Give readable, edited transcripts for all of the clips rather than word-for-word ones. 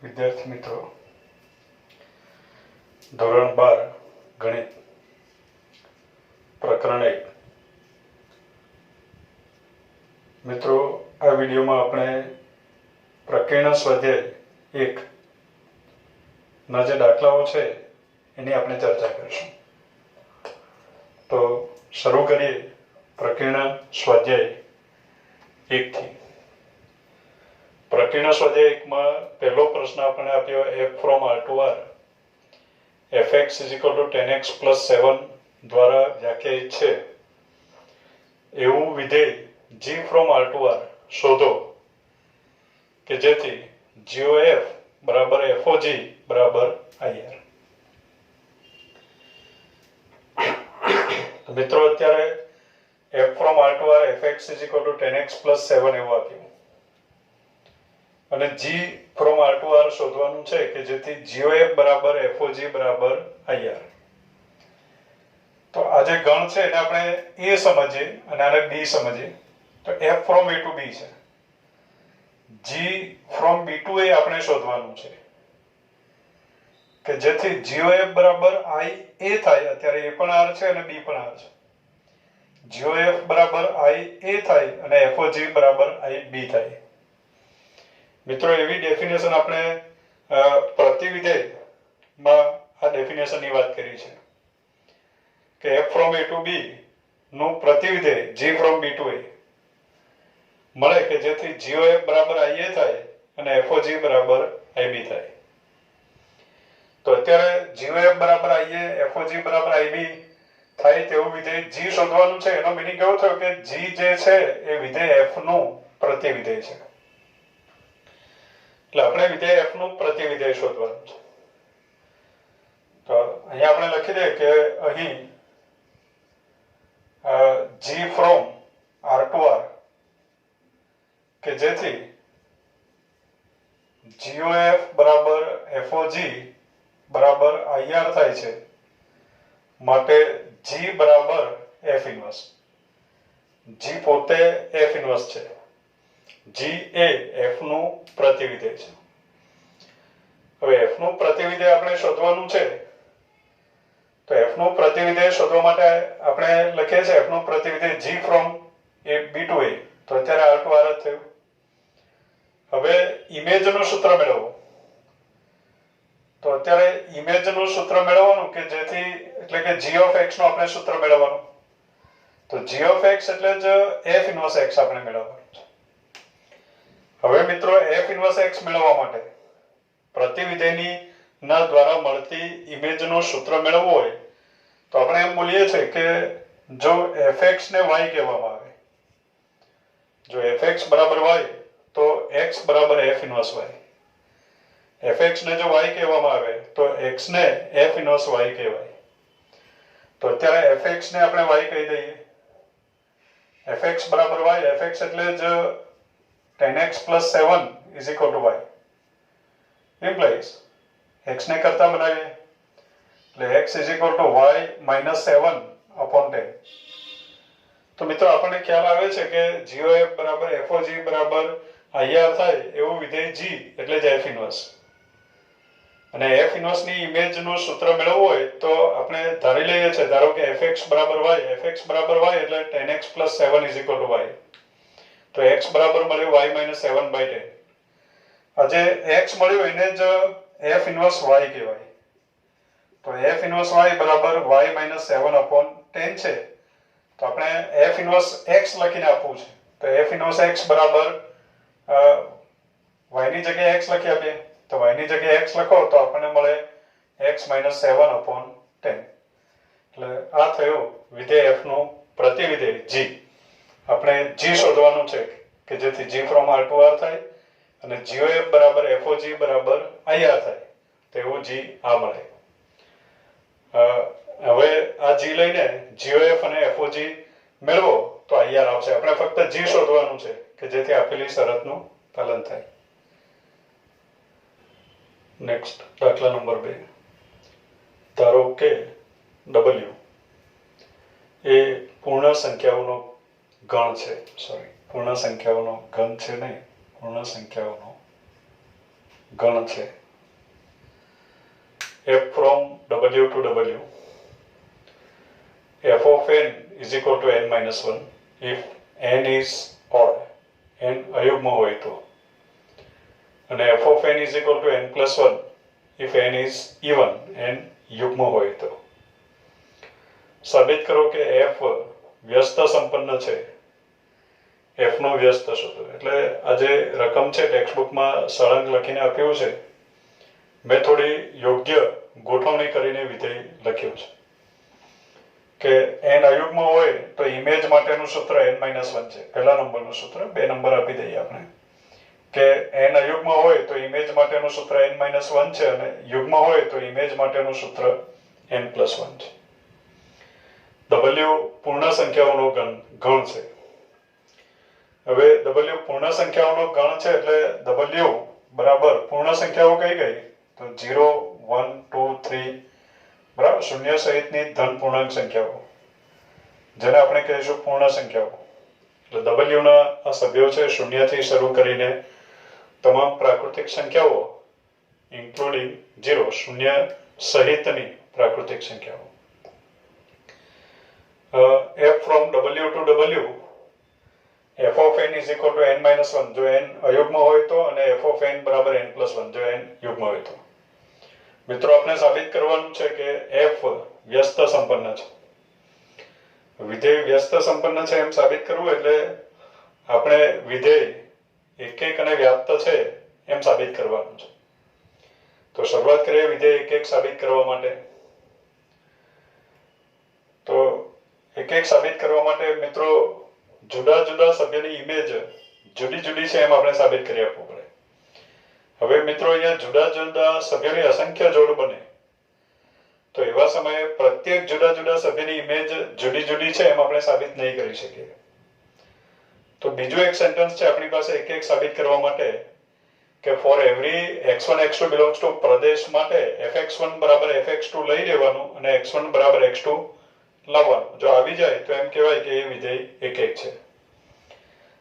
વિદ્યાર્થી મિત્રો, ધોરણ 12 ગણિત પ્રકરણ 1. મિત્રો, આ વિડીયોમાં આપણે પ્રકીર્ણ સ્વાધ્યાય 1 ના જે દાખલાઓ છે એની આપણે ચર્ચા કરીશું. તો શરૂ કરીએ પ્રકીર્ણ સ્વાધ્યાય 1 થી. પ્રકીર્ણ સ્વાધ્યાય 1 માં પહેલો પ્રશ્ન આપણને આપ્યો f from r to r fx = 10x + 7 દ્વારા વ્યાખ્યાયિત છે એવું વિધેય g from r to r શોધો કે જેથી GOF = FOG = IR. મિત્રો, અત્યારે f from r to r fx = 10x + 7 એવું આપ્યું અને g from r to r શોધવાનું છે કે જેથી GOF = FOG = IR. તો આ જે ગણ છે એને આપણે a સમજીએ અને આને b સમજીએ. તો f from a to b છે, g from b to a આપણે શોધવાનું છે કે જેથી GOF = IA થાય. અત્યારે a પણ r છે અને b પણ r છે. GOF = IA થાય અને FOG = IB થાય. મિત્રો, એવી ડેફિનેશન આપણે પ્રતિવિધેયમાં આ ડેફિનેશનની વાત કરી છે કે f from a to b નું પ્રતિવિધેય g from b to a મળે કે જેથી GOF = IA થાય અને FOG = IB થાય. તો અત્યારે GOF = IA FOG = IB થાય તેવું વિધેય g શોધવાનું છે. એનો મીનિંગ એવો થયો કે g જે છે એ વિધેય f નું પ્રતિવિધેય છે. એટલે આપણે વિધેય f નું પ્રતિવિધેય શોધવાનું છે. તો અહીંયા આપણે લખી દઈએ કે અહીં g from r to r કે જેથી GOF = FOG = IR થાય છે માટે g = f ઇન્વર્સ. g પોતે f ઇન્વર્સ છે. g એ f નું પ્રતિવિધેય છે. હવે f નું પ્રતિવિધેય આપણે શોધવાનું છે. તો f નું પ્રતિવિધેય શોધવા માટે આપણે લખીએ છીએ f નું પ્રતિવિધેય g from a b to a. તો અત્યારે r to r જ થયું. હવે ઇમેજનું સૂત્ર મેળવો. તો અત્યારે ઇમેજનું સૂત્ર મેળવવાનું કે જેથી એટલે કે g of x નું આપણે સૂત્ર મેળવવાનું. તો g of x એટલે જ f ઇન્વર્સ x આપણે મેળવવાનું છે. હવે મિત્રો, f ઇન્વર્સ x મેળવવા માટે પ્રતિવિધેયની ના દ્વારા મળતી ઇમેજનું સૂત્ર મેળવવું હોય તો આપણે એમ બોલીએ છીએ કે જો fx ને y કહેવામાં આવે, જો fx = y તો x = f inverse y. fx ને જો y કહેવામાં આવે તો x ને f ઇન્વર્સ y કહેવાય. તો અત્યારે fx ને આપણે y કહી દઈએ. fx = y. fx એટલે જ 10x + 7 = y. implies x ને કરતા બનાવીએ એટલે x = y - 7/10. તો મિત્રો, આપણને ખ્યાલ આવે છે કે GOF = FOG = IR થાય એવું વિધેય g એટલે જ f ઇન્વર્સ. અને f ઇન્વર્સ ની ઇમેજનું સૂત્ર મેળવવું હોય તો આપણે ધારી લઈએ છીએ, ધારો કે fx = y. fx = y એટલે 10x + 7 = y. તો x બરાબર મળ્યું y - 7/10. આ જે x મળ્યું એને જ f ઇન્વર્સ y કહેવાય. તો f ઇન્વર્સ y = y - 7/10 છે. તો આપણે f ઇન્વર્સ x લખીને આપવું છે. તો f ઇન્વર્સ x બરાબર y ની જગ્યાએ x લખી આપીએ. તો y ની જગ્યાએ x લખો તો આપણને મળે x - 7/10. એટલે આ થયું વિધેય f નું પ્રતિવિધેય g. આપણે g શોધવાનું છે કે જેથી g from r to r થાય અને GOF = FOG = IR થાય. તેવું g આ મળે. હવે આ g લઈને GOF અને FOG મેળવો તો IR આવશે. આપણે ફક્ત g શોધવાનું છે કે જેથી આપેલી શરતનું પાલન થાય. નેક્સ્ટ, દાખલા નંબર 2. ધારો કે w એ પૂર્ણ સંખ્યાઓનો ગણ છે. પૂર્ણ સંખ્યાઓનો ઘન છે નહીં, પૂર્ણ સંખ્યાઓનો ગણ છે. f from w to w, f of n is equal to n minus 1 if n is odd, n અયુગ્મ હોય તો, અને f of n is equal to n plus 1 if n is even, n યુગ્મ હોય તો. સાબિત કરો કે f વ્યસ્ત સંપન્ન છે. f નો વ્યસ્ત શોધો. એટલે આ જે રકમ છે ટેક્સ્ટબુકમાં સળંગ લખીને આપ્યું છે, મેં થોડી યોગ્ય ગોઠવણી કરીને વિધેય લખ્યું છે કે n અયુગ્મ હોય તો ઇમેજ માટેનું સૂત્ર n-1 છે. પહેલા નંબરનું સૂત્ર, 2 નંબર આપી દઈએ આપણે કે n અયુગ્મ હોય તો ઇમેજ માટેનું સૂત્ર n-1 છે અને યુગ્મ હોય તો ઇમેજ માટેનું સૂત્ર n+1 છે. w પૂર્ણ સંખ્યાઓનો ગણ છે. હવે w પૂર્ણ સંખ્યાઓનો ગણ છે એટલે w બરાબર પૂર્ણ સંખ્યાઓ કઈ ગઈ તો 0 1 2 3 બરાબર, શૂન્ય સહિતની ધન પૂર્ણાંક સંખ્યાઓ, જેને આપણે કહીશું પૂર્ણ સંખ્યાઓ. એટલે w ના આ સભ્યો છે શૂન્યથી શરૂ કરીને તમામ પ્રાકૃતિક સંખ્યાઓ ઇન્ક્લુડિંગ 0, શૂન્ય સહિતની પ્રાકૃતિક સંખ્યાઓ. f from w to w, f of n is equal to n-1 જો n અયુગ્મ હોય તો, અને f of n બરાબર n+1 જો n યુગ્મ હોય તો. મિત્રો આપણે સાબિત કરવાનું છે કે f વ્યસ્ત સંપન્ન છે. વિધેય વ્યસ્ત સંપન્ન છે એમ સાબિત કરવું એટલે આપણે વિધેય એક અને વ્યાપ્ત છે એમ સાબિત કરવાનું છે. તો શરૂઆત કરીએ વિધેય એક સાબિત કરવા માટે. તો એક સાબિત કરવા માટે મિત્રો જુદા જુદા સભ્યની ઇમેજ જુદી જુદી છે એમ આપણે સાબિત કરી આપવું પડે. હવે મિત્રો અહીંયા જુદા જુદા સભ્યોની અસંખ્ય જોડ બને તો એવા સમયે પ્રત્યેક જુદા જુદા સભ્યની ઇમેજ જુદી જુદી છે એમ આપણે સાબિત નહીં કરી શકીએ. તો બીજું એક સેન્ટેન્સ છે આપણી પાસે એક સાબિત કરવા માટે કે for every x1 x2 belongs to પ્રદેશ માટે fx1 બરાબર fx2 લઈ લેવાનું અને x1 બરાબર x2 લાવવાનું. જો આવી જાય તો એમ કહેવાય કે એ વિધેય એક છે.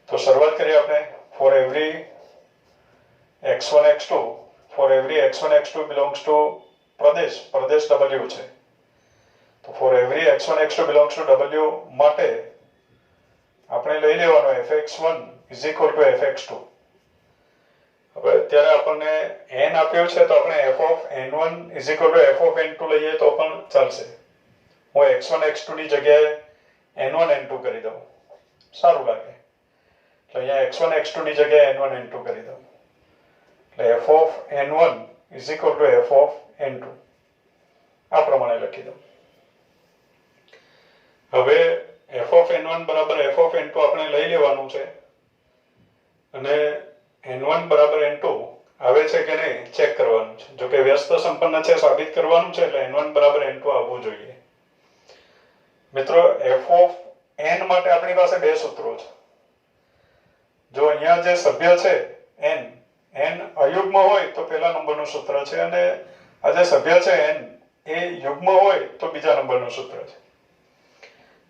તો શરૂઆત કરીએ આપણે. For every x1 x2, for every x1 x2 belongs to Pradesh w છે. તો for every x1 x2 belongs to w માટે આપણે લઈ લેવાનો fx1 is equal to fx2. હવે અત્યારે આપણને n આપ્યો છે તો આપણે f of n1 is equal to f of n2 લઈએ તો પણ ચાલશે. હું x1 x2 ની જગ્યાએ n1 n2 કરી દઉં, સારું લાગે. તો અહીંયા x1 x2 ની જગ્યાએ n1 n2 કરી દઉં. એટલે f of n1 is equal to f of n2 આ પ્રમાણે લખી દઉં. હવે f of n1 બરાબર f of n2 આપણે લઈ લેવાનું છે અને n1 બરાબર n2 આવે છે કે નહીં ચેક કરવાનું છે. જો કે વ્યસ્ત સંપન્ન છે સાબિત કરવાનું છે એટલે n1 બરાબર n2 આવવું જોઈએ. મિત્રો f of n માટે આપણી પાસે બે સૂત્રો છે. જો અહીંયા જે સભ્ય છે n અયુગ્મ હોય તો પહેલા નંબરનું સૂત્ર છે અને આ જે સભ્ય છે n એ યુગ્મ હોય તો બીજા નંબરનું સૂત્ર છે.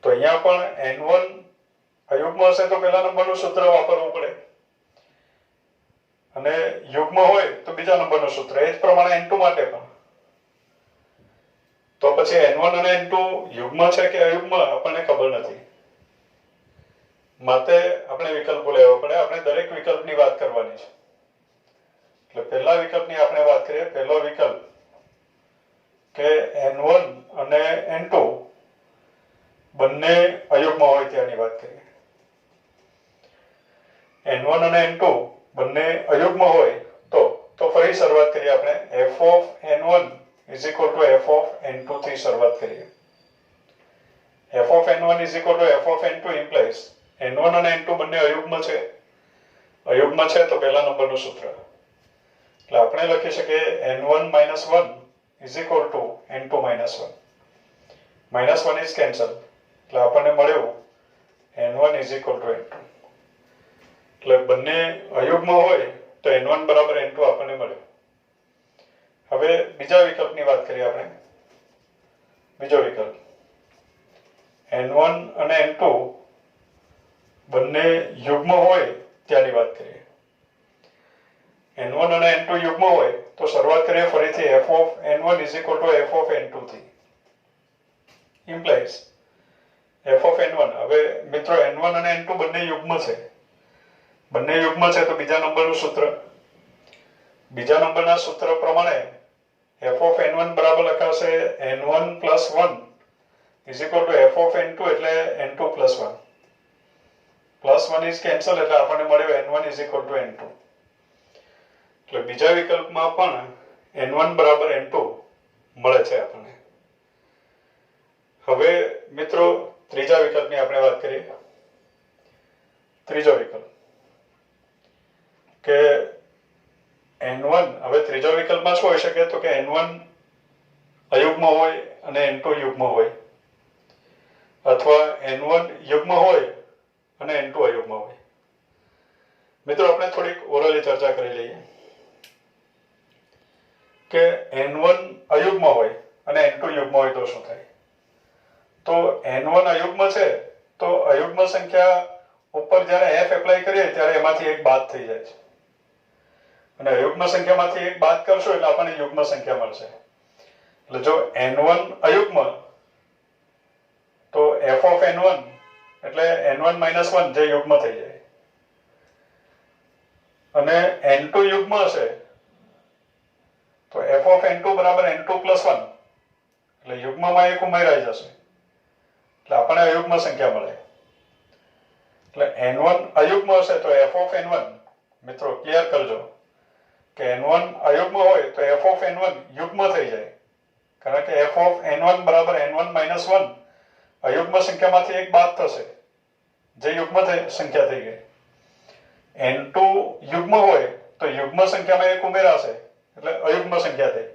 તો અહીંયા પણ n1 અયુગ્મ હશે તો પહેલા નંબરનું સૂત્ર વાપરવું પડે અને યુગ્મ હોય તો બીજા નંબરનું સૂત્ર. એ જ પ્રમાણે n2 માટે પણ. તો પછી n1 અને n2 યુગ્મ છે કે અયુગ્મ આપણને ખબર નથી, માટે આપણે વિકલ્પો લેવા પડે. આપણે દરેક વિકલ્પની વાત કરવાની છે. એટલે પહેલા વિકલ્પની આપણે વાત કરીએ. પહેલો વિકલ્પ કે n1 અને n2 બંને અયુગ્મ હોય ત્યાંની વાત કરીએ. n1 અને n2 બંને અયુગ્મ હોય તો ફરી શરૂઆત કરીએ આપણે. f of n1 is equal to f of n2 થી શરૂઆત કરીએ. f of n1 is equal to f of n2 implies n1 અને n2 બંને અયુગ્મ છે. અયુગ્મ છે તો પહેલા નંબરનું સૂત્ર. એટલે આપણે લખી શકીએ n1 - 1 is equal to n2 - 1. -1 is cancel. એટલે આપણને મળ્યું n1 is equal to n2. એટલે બંને અયુગ્મ હોય તો n1 બરાબર n2 આપણને મળ્યું. હવે બીજા વિકલ્પની વાત કરીએ આપણે. બીજો વિકલ્પ n1 અને n2 બંને યુગ્મ હોય ત્યાંની વાત કરીએ. n1 અને n2 યુગ્મ હોય તો શરૂઆત કરીએ ફરીથી f of n1 is equal to f of n2 થી implies f of n1 હવે મિત્રો n1 અને n2 બંને યુગ્મ છે તો બીજા નંબરનું સૂત્ર પ્રમાણે f of n1 બરાબર લખાશે n1 plus 1 is equal to f of n2 એટલે n2 plus 1 plus 1 is cancel એટલે આપણને મળ્યું n1 is equal to n2 એટલે બીજા વિકલ્પમાં પણ n1 બરાબર n2 મળે છે આપણને. હવે મિત્રો ત્રીજા વિકલ્પની આપણે વાત કરીએ. ત્રીજો વિકલ્પ કે n1 હવે ત્રીજો વિકલ્પમાં શું હોઈ શકે તો કે n1 અયુગ્મ હોય અને n2 યુગ્મ હોય અથવા n1 યુગ્મ હોય અને n2 અયુગ્મ હોય. મિત્રો આપણે થોડીક ઓરલી ચર્ચા કરી લઈએ કે n1 અયુગ્મ હોય અને n2 યુગ્મ હોય તો શું થાય. તો n1 અયુગ્મ છે તો અયુગ્મ સંખ્યા ઉપર જ્યારે f એપ્લાય કરીએ ત્યારે એમાંથી એક બાદ થઈ જાય છે અને અયુગ્મ સંખ્યામાંથી એક બાદ કરશો એટલે આપણને યુગ્મ સંખ્યા મળશે. એટલે જો n1 અયુગ્મ તો f of n1 એટલે n1 minus 1 જે યુગ્મ થઈ જાય અને n2 યુગ્મ હશે તો f of n2 બરાબર n2 plus 1 એટલે યુગ્મમાં એક ઉમેરાઈ જશે એટલે આપણને અયુગ્મ સંખ્યા મળે. એટલે n1 અયુગ્મ હશે તો f of n1 મિત્રો ક્લિયર કરજો કે n1 અયુગ્મ હોય તો f of n1 યુગ્મ થઈ જાય કારણ કે f of n1 બરાબર n1 minus 1 અયુગ્મ સંખ્યામાંથી એક બાદ થશે જે યુગ્મ સંખ્યા થઈ ગઈ. n2 યુગ્મ હોય તો યુગ્મ સંખ્યામાં એક ઉમેરાશે એટલે અયુગ્મ સંખ્યા થઈ.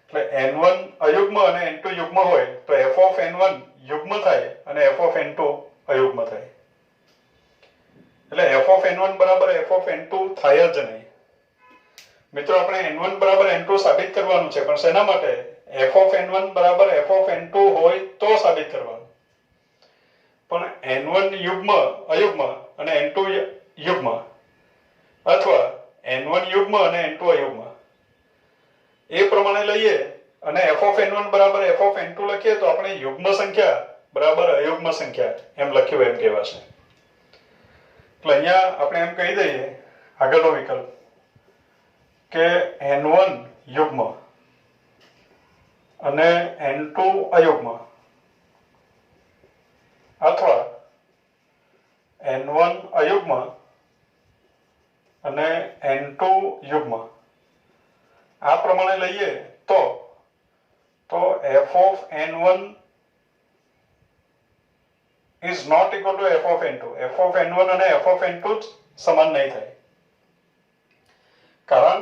એટલે n1 અયુગ્મ અને n2 યુગ્મ હોય તો f of n1 યુગ્મ થાય અને f of n2 અયુગ્મ થાય. એટલે f of n1 બરાબર f of n2 થાય જ નહીં. મિત્રો આપણે n1 બરાબર n2 સાબિત કરવાનું છે પણ શેના માટે f of n1 બરાબર f of n2 હોય તો સાબિત કરવાનું. પણ n1 યુગ્મ અયુગ્મ અને n2 યુગ્મ અથવા n1 યુગ્મ અને n2 અયુગ્મ એ પ્રમાણે લઈએ અને f of n1 બરાબર f of n2 લખીએ તો આપણે યુગ્મ સંખ્યા બરાબર અયુગ્મ સંખ્યા એમ લખ્યું એમ કહેવાશે. એટલે અહીંયા આપણે એમ કહી દઈએ આગળનો વિકલ્પ કે n1 યુગ્મ અને n2 અયુગ્મ અથવા n1 અયુગ્મ અને n2 યુગ્મ આ પ્રમાણે લઈએ તો f of n1 is not equal to f of n2. f of n1 અને f of n2 સમાન નહીં થાય. કારણ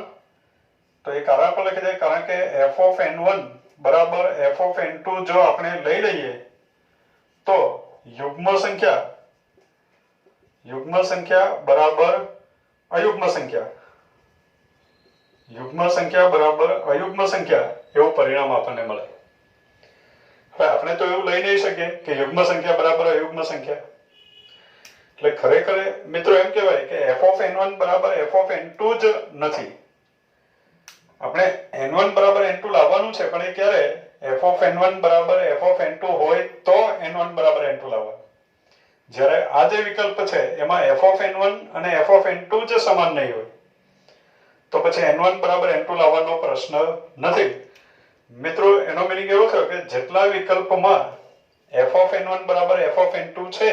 તો એ કારણ પર લખી દે કારણ કે f of n1 બરાબર f of n2 જો આપણે લઈ લઈએ તો યુગ્મ સંખ્યા બરાબર અયુગ્મ સંખ્યા બરાબર અયુગ્મ સંખ્યા એવું પરિણામ આપણને મળે. હવે આપણે તો એવું લઈ નહીં શકીએ કે યુગ્મ સંખ્યા બરાબર અયુગ્મ સંખ્યા. એટલે ખરેખર મિત્રો એમ કહેવાય કે f of n1 બરાબર f of n2 જ નથી. આપણે n1 બરાબર n2 લાવવાનું છે પણ એ ક્યારે f of n1 બરાબર f of n2 હોય તો n1 બરાબર n2 લાવવાનું. જ્યારે આ જે વિકલ્પ છે એમાં f of n1 અને f of n2 જ સમાન નહીં હોય તો પછી n1 બરાબર n2 લાવવાનો પ્રશ્ન નથી. મિત્રો એનો મીનિંગ એવો થયો કે જેટલા વિકલ્પમાં f of n1 બરાબર f of n2 છે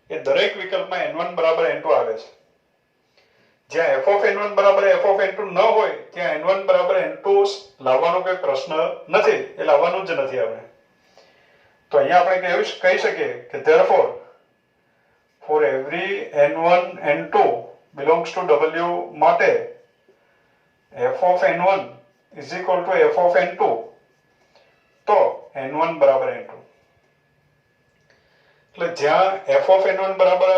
એ દરેક વિકલ્પમાં n1 બરાબર n2 આવે છે. જ્યાં f of n1 બરાબર f of n2 ન હોય ત્યાં n1 બરાબર n2 લાવવાનો કોઈ પ્રશ્ન નથી. એ લાવવાનું જ નથી આપણે. તો અહીંયા આપણે કહી શકીએ કે therefore for every n1 n2 belongs to w માટે f of n1 is equal to f of n2 તો n1 બરાબર n2. એટલે જ્યાં f of n1 બરાબર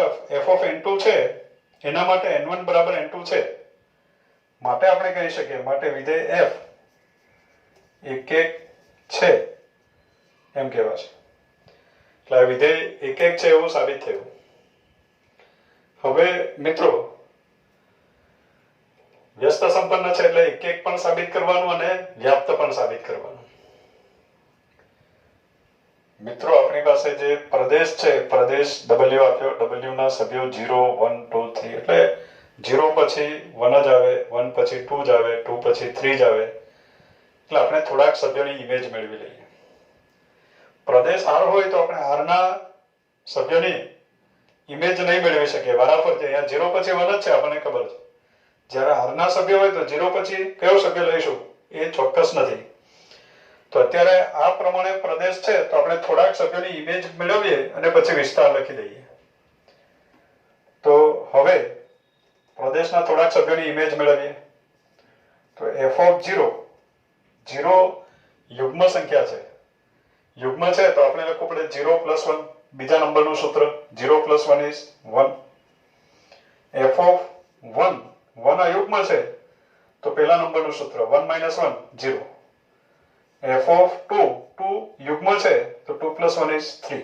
f of n2 છે એના માટે n1 બરાબર n2 છે માટે આપણે કહી શકીએ માટે વિધેય f એક છે એમ કહેવાશે. એટલે આ વિધેય એક છે એવું સાબિત થયું. હવે મિત્રો વ્યસ્ત સંપન્ન છે એટલે એક એક પણ સાબિત કરવાનું અને વ્યાપ્ત પણ સાબિત કરવાનું. મિત્રો આપણી પાસે જે પ્રદેશ છે, પ્રદેશ W આપ્યો, W ના સભ્યો 0 1 2 3 એટલે 0 પછી 1 જ આવે, 1 પછી 2 જ આવે, 2 પછી 3 જ આવે. એટલે આપણે થોડાક સભ્યોની ઇમેજ મેળવી લઈએ. પ્રદેશ R હોય તો આપણે R ના સભ્યોની ઇમેજ નહીં મેળવી શકીએ વારાફરતી. અહીંયા 0 પછી 1 જ છે આપણને ખબર છે. જ્યારે R ના સભ્ય હોય તો 0 પછી કયો સભ્ય લઈશું એ ચોક્કસ નથી. તો અત્યારે આ પ્રમાણે પ્રદેશ છે તો આપણે થોડાક સભ્યોની ઇમેજ મેળવીએ અને પછી વિસ્તાર લખી દઈએ. તો હવે પ્રદેશના થોડાક સભ્યોની ઇમેજ મેળવીએ. તો f of 0 યુગ્મ સંખ્યા છે. યુગ્મ છે તો આપણે લખવું પડે 0 + 1. બીજા નંબરનું સૂત્ર 0 + 1 is 1. f of 1 અયુગ્મ છે તો પહેલા નંબરનું સૂત્ર 1 - 1 0. f of 2 યુગ્મ છે તો 2 + 1 is 3.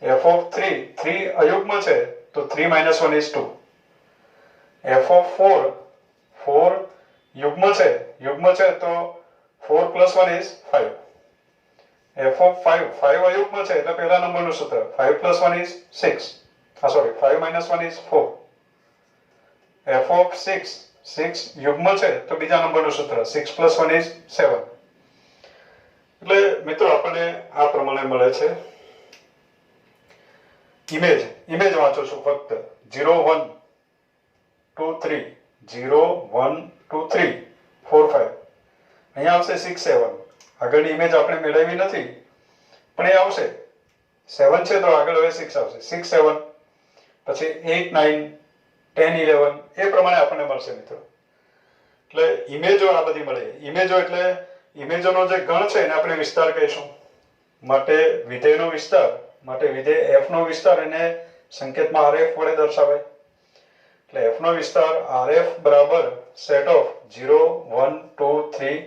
f of 3 અયુગ્મ છે તો 3 - 1 is 2. f of 4 યુગ્મ છે તો 4 + 1 is 5. f of 5 અયુગ્મ છે એટલે પહેલા નંબરનું સૂત્ર 5 + 1 is 6. 5 - 1 is 4. f of 6 યુગ્મ છે તો બીજા નંબરનું સૂત્ર 6 + 1 is 7. એટલે મિત્રો આપણને આ પ્રમાણે મળે છે ઇમેજ વાંચો છું ફક્ત 0 1 2 3 0 1 2 3 4 5. અહીંયા આવશે 6 7. આગળની ઇમેજ આપણે મેળવી નથી પણ એ આવશે. 7 છે તો આગળ હવે 6 આવશે. 6 7 પછી 8 9 10 11 એ પ્રમાણે આપણને મળશે મિત્રો. એટલે ઇમેજો આ બધી મળે. ઇમેજોનો જે ગણ છે એને આપણે વિસ્તાર કહીશું. માટે વિધેયનો વિસ્તાર, માટે વિધેય f નો વિસ્તાર એને સંકેતમાં rf વડે દર્શાવાય. એટલે f નો વિસ્તાર rf બરાબર સેટ ઓફ 0 1 2 3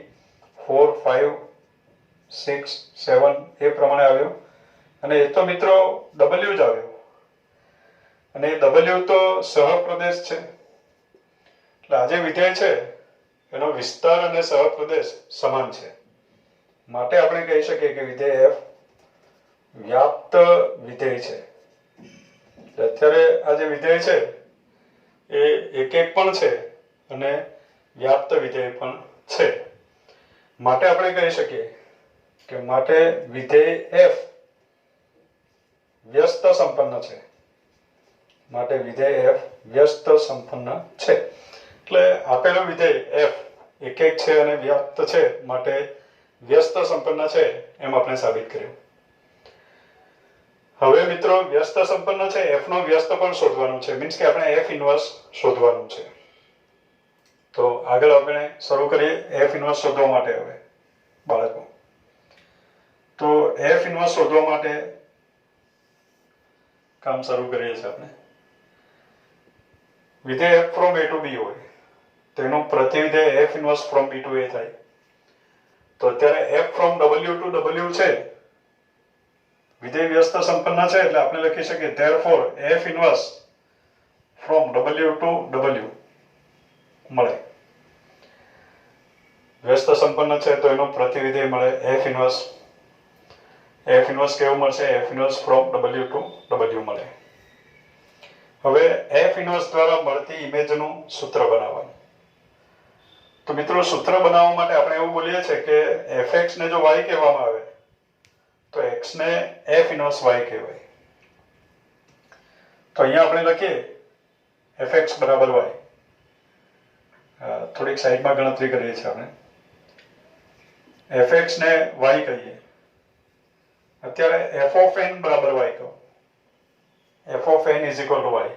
4 5 6 7 એ પ્રમાણે આવ્યો. અને એ તો મિત્રો w જ આવ્યો. અને w તો સહપ્રદેશ છે. એટલે આ જે વિધેય છે એનો વિસ્તાર અને સહપ્રદેશ સમાન છે. માટે આપણે કહી શકીએ કે વિધેય f વ્યાપ્ત વિધેય છે. અત્યારે આ જે વિધેય છે એ એક પણ છે અને વ્યાપ્ત વિધેય પણ છે. માટે આપણે કહી શકીએ કે માટે વિધેય f વ્યસ્ત સંપન્ન છે. માટે વિધેય f વ્યસ્ત સંપન્ન છે. એટલે આપેલું વિધેય f એક છે અને વ્યાપ્ત છે માટે વ્યસ્ત સંપન્ન છે એમ આપણે સાબિત કર્યું. હવે મિત્રો વ્યસ્ત સંપન્ન છે f નો વ્યસ્ત પણ શોધવાનું છે. મીન્સ કે આપણે f ઇન્વર્સ શોધવાનું છે. તો આગળ આપણે શરૂ કરીએ f ઇન્વર્સ શોધવા માટે. હવે બાળકો તો f ઇન્વર્સ શોધવા માટે કામ શરૂ કરીએ છીએ આપણે. વિધેય f from a to b હોય તેનું પ્રતિવિધેય f inverse from b to a થાય. તો અત્યારે f from w to w છે, વિધેય વ્યસ્ત સંપન્ન છે એટલે આપણે લખી શકીએ therefore f inverse from w to w મળે. વ્યસ્ત સંપન્ન છે તો એનું પ્રતિવિધેય મળે f ઇન્વર્સ. f ઇન્વર્સ કેવું મળશે? f inverse from w to w મળે. હવે f ઇન્વર્સ દ્વારા મળતી ઇમેજનું સૂત્ર બનાવવાનું. તો મિત્રો સૂત્ર બનાવવા માટે આપણે એવું બોલીએ છીએ કે fx ને જો y કહેવામાં આવે તો x ને f ઇન્વર્સ y કહેવાય. તો અહીંયા આપણે લખીએ fx બરાબર y. થોડીક સાઈડમાં ગણતરી કરીએ છીએ આપણે. fx ને y કહીએ. અત્યારે f of n બરાબર y કહો. f of n is equal to y.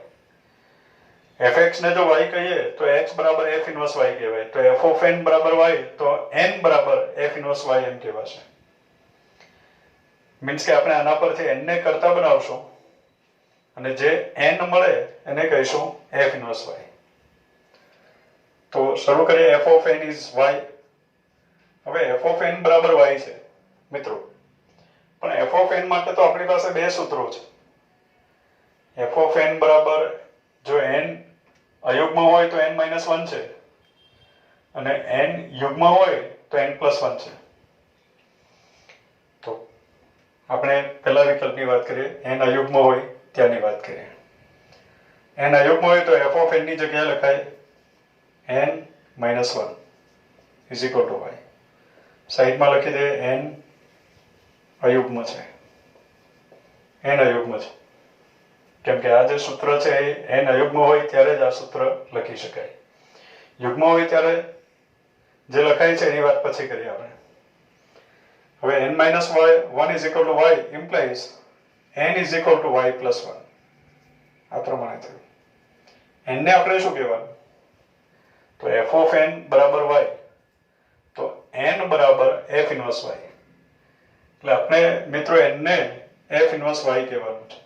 fx ને જો y કહીએ તો x બરાબર f ઇન્વર્સ y કહેવાય. તો f of n બરાબર y તો n બરાબર f ઇન્વર્સ y એમ કહેવાશે. મીન્સ કે આપણે આના પરથી n ને કરતા બનાવશું અને જે n મળે એને કહીશું f ઇન્વર્સ y. તો શરૂ કરીએ. f of n is y. હવે f of n બરાબર y છે મિત્રો, પણ f of n માટે તો આપણી પાસે બે સૂત્રો છે. f of n બરાબર જો n અયુગ્મ હોય તો n - 1 છે અને n યુગ્મ હોય તો n+1 છે. તો આપણે પહેલા વિકલ્પની વાત કરીએ, n અયુગ્મ હોય ત્યાંની વાત કરીએ. n અયુગ્મ હોય તો f of n ની જગ્યાએ લખાય n - 1 is equal to y. સાઈડમાં લખી દે n અયુગ્મ છે, n અયુગ્મ છે, કેમ કે આ જે સૂત્ર છે એ n અયુગ્મ હોય ત્યારે જ આ સૂત્ર લખી શકાય. યુગ્મ હોય ત્યારે જે લખાય છે એની વાત પછી કરીએ આપણે. હવે n - 1 is equal to y implies n is equal to y plus 1. આ પ્રમાણે થયું. n ને આપણે શું કહેવાનું? તો f of n બરાબર y, તો n બરાબર f inverse y. એટલે આપણે મિત્રો n ને f inverse y કહેવાનું છે.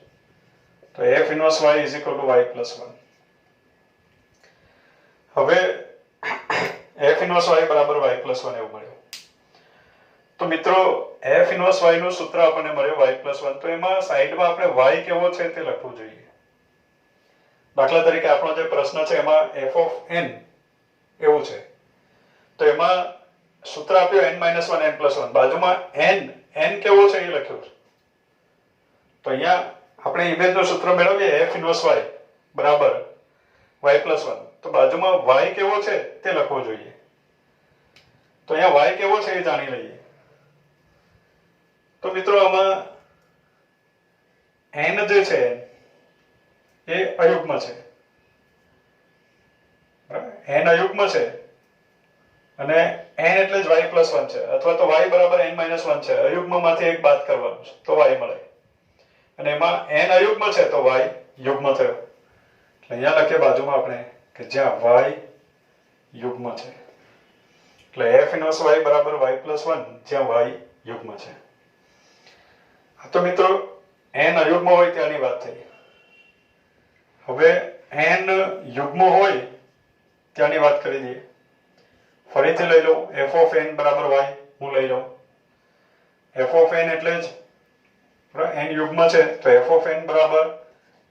તો f inverse y is equal to y plus 1. હવે f inverse y બરાબર y plus 1 એવું મળ્યું. તો મિત્રો f inverse y નું સૂત્ર આપણને મળ્યું y plus 1. તો એમાં સાઈડમાં આપણે y કેવો છે તે લખવું જોઈએ. દાખલા તરીકે આપણો જે પ્રશ્ન છે એમાં f of n એવું છે, તો એમાં સૂત્ર આપ્યું n - 1 n+1, બાજુમાં n કેવો છે એ લખ્યું છે. તો અહીંયા આપણે ઇમેજનું સૂત્ર મેળવીએ f inverse y બરાબર y plus 1, તો બાજુમાં y કેવો છે તે લખવો જોઈએ. તો અહીંયા y કેવો છે એ જાણી લઈએ. તો મિત્રો આમાં n જે છે એ અયુગ્મ છે, n અયુગ્મ છે અને n એટલે જ y plus 1 છે, અથવા તો y બરાબર n - 1 છે. અયુગ્મમાંથી એક બાદ કરવાનું છે તો y મળે, અને એમાં n અયુગ્મ છે તો y યુગ્મ થયો. એટલે અહીંયા લખીએ બાજુમાં આપણે કે જ્યાં y યુગ્મ છે, એટલે f inverse y બરાબર y plus 1 જ્યાં y યુગ્મ છે. તો મિત્રો n અયુગ્મ હોય ત્યાંની વાત થઈ. હવે n યુગ્મ હોય ત્યાંની વાત કરી દઈએ. ફરીથી લઈ લઉં, f of n બરાબર y હું લઈ લઉં. f of n એટલે જ n યુગ્મ છે, તો f of n બરાબર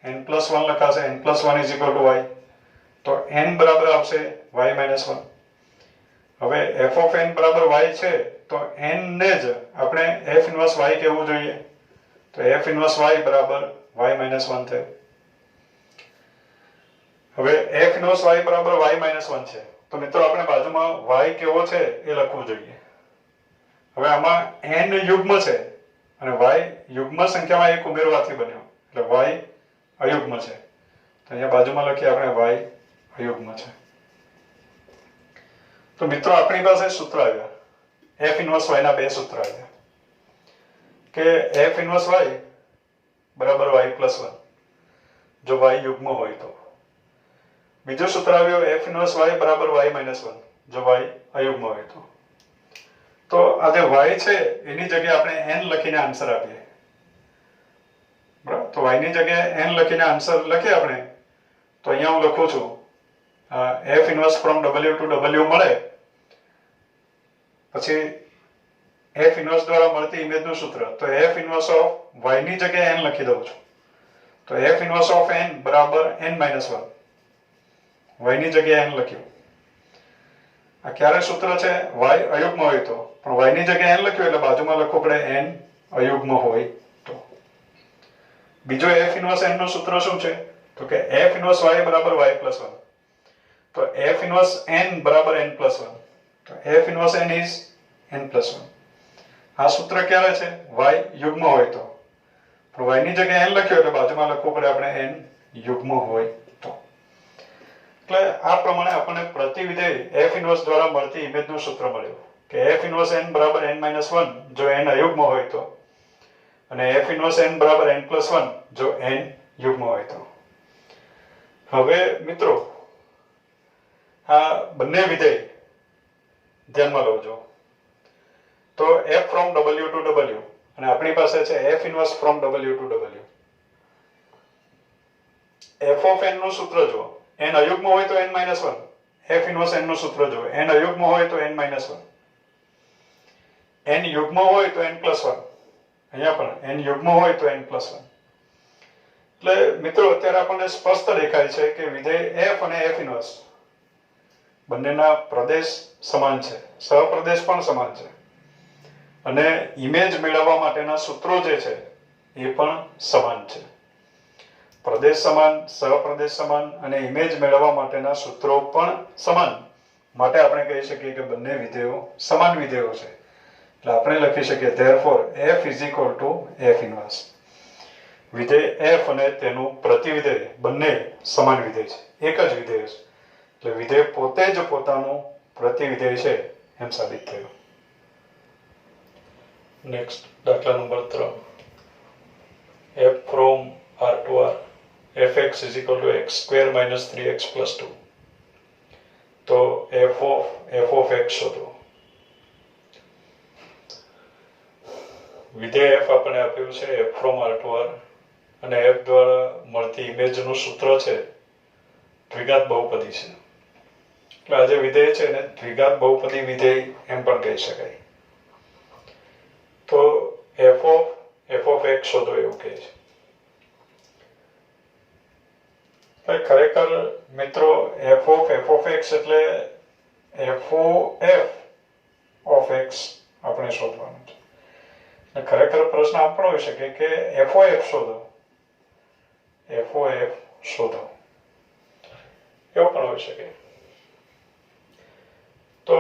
n+1 લખાશે. n+1 is equal to y, તો n બરાબર આવશે y - 1. હવે f of n બરાબર y છે તો n ને જ આપણે f inverse y કહેવું જોઈએ. તો f inverse y બરાબર y - 1 થયું. હવે f inverse y બરાબર y - 1 છે, તો મિત્રો આપણે બાજુમાં y કેવો છે એ લખવું જોઈએ. હવે આમાં n યુગ્મ છે અને y યુગ્મ સંખ્યામાં એક ઉમેરવાથી બન્યો, એટલે y અયુગ્મ છે. તો અહીંયા બાજુમાં લખીએ આપણે y અયુગ્મ છે. તો મિત્રો આપણી પાસે સૂત્ર આવ્યા, f inverse y ના બે સૂત્ર આવ્યા કે f inverse y બરાબર y plus 1 જો y યુગ્મ હોય તો. બીજું સૂત્ર આવ્યું f inverse y બરાબર y - 1 જો y અયુગ્મ હોય તો. તો આ જે y છે એની જગ્યાએ આપણે n લખીને આન્સર આપીએ. બરાબર, તો y ની જગ્યાએ n લખીને આન્સર લખીએ આપણે. તો અહીંયા હું લખું છું f inverse from w to w મળે, પછી f inverse દ્વારા મળતી ઇમેજનું સૂત્ર, તો f inverse of y ની જગ્યાએ n લખી દઉં છું. તો f inverse of n બરાબર n - 1, y ની જગ્યાએ n લખ્યું. આ ક્યારે સૂત્ર છે? y અયુગ્મ હોય તો. પણ y ની જગ્યાએ n લખ્યું એટલે બાજુમાં લખવું પડે n અયુગ્મ હોય તો. બીજો f inverse n નું સૂત્ર શું છે? તો કે f inverse y બરાબર y plus 1. તો f inverse n બરાબર n+1. તો f inverse n is n+1. આ સૂત્ર ક્યારે છે? y યુગ્મ હોય તો. પણ y ની જગ્યાએ n લખ્યું એટલે બાજુમાં લખવું પડે આપણે n યુગ્મ હોય તો. એટલે આ પ્રમાણે આપણને પ્રતિવિધેય f inverse દ્વારા મળતી ઇમેજનું સૂત્ર મળ્યું કે f inverse n બરાબર n - 1 જો n અયુગ્મ હોય તો, અને f inverse n બરાબર n+1 જો n યુગ્મ હોય તો. હવે મિત્રો આ બંને વિધેય ધ્યાનમાં લેજો. તો f from w to w અને આપણી પાસે છે f inverse from w to w. f of n નું સૂત્ર જો n અયુગ્મ હોય તો n - 1, f inverse n નું સૂત્ર જો n અયુગ્મ હોય તો n - 1, n યુગ્મ હોય તો n+1, અહીંયા પણ n યુગ્મ હોય તો n+1. એટલે મિત્રો અત્યારે આપણને સ્પષ્ટ દેખાય છે કે વિધેય f અને f inverse બંનેના પ્રદેશ સમાન છે, સહપ્રદેશ પણ સમાન છે અને ઇમેજ મેળવવા માટેના સૂત્રો જે છે એ પણ સમાન છે. પ્રદેશ સમાન, સહપ્રદેશ સમાન અને ઇમેજ મેળવવા માટેના સૂત્રો પણ સમાન માટે આપણે કહી શકીએ કે બંને વિધેયો સમાન વિધેયો છે. એટલે આપણે લખી શકીએ therefore f is equal to f inverse. વિધેય f અને તેનું પ્રતિવિધેય બંને સમાન વિધેય છે, એક જ વિધેય છે. એટલે વિધેય પોતે જ પોતાનું પ્રતિવિધેય છે એમ સાબિત થયું. નેક્સ્ટ દાખલા number 3. f from r to r fx is equal to x square minus 3x plus 2. તો f of x શોધો. વિધેય f આપણે આપ્યું છે f from r to r અને f દ્વારા મળતી ઇમેજનું સૂત્ર છે દ્વિઘાત બહુપદી છે. એટલે આ જે વિધેય છે એને દ્વિઘાત બહુપદી વિધેય એમ પણ કહી શકાય. તો f of x શોધો એવું કહે છે. ખરેખર મિત્રો f of x એટલે f of x આપણે શોધવાનું છે. ખરેખર પ્રશ્ન આમ પણ હોઈ શકે કે FOF શોધો, FOF શોધો એવું પણ હોઈ શકે. તો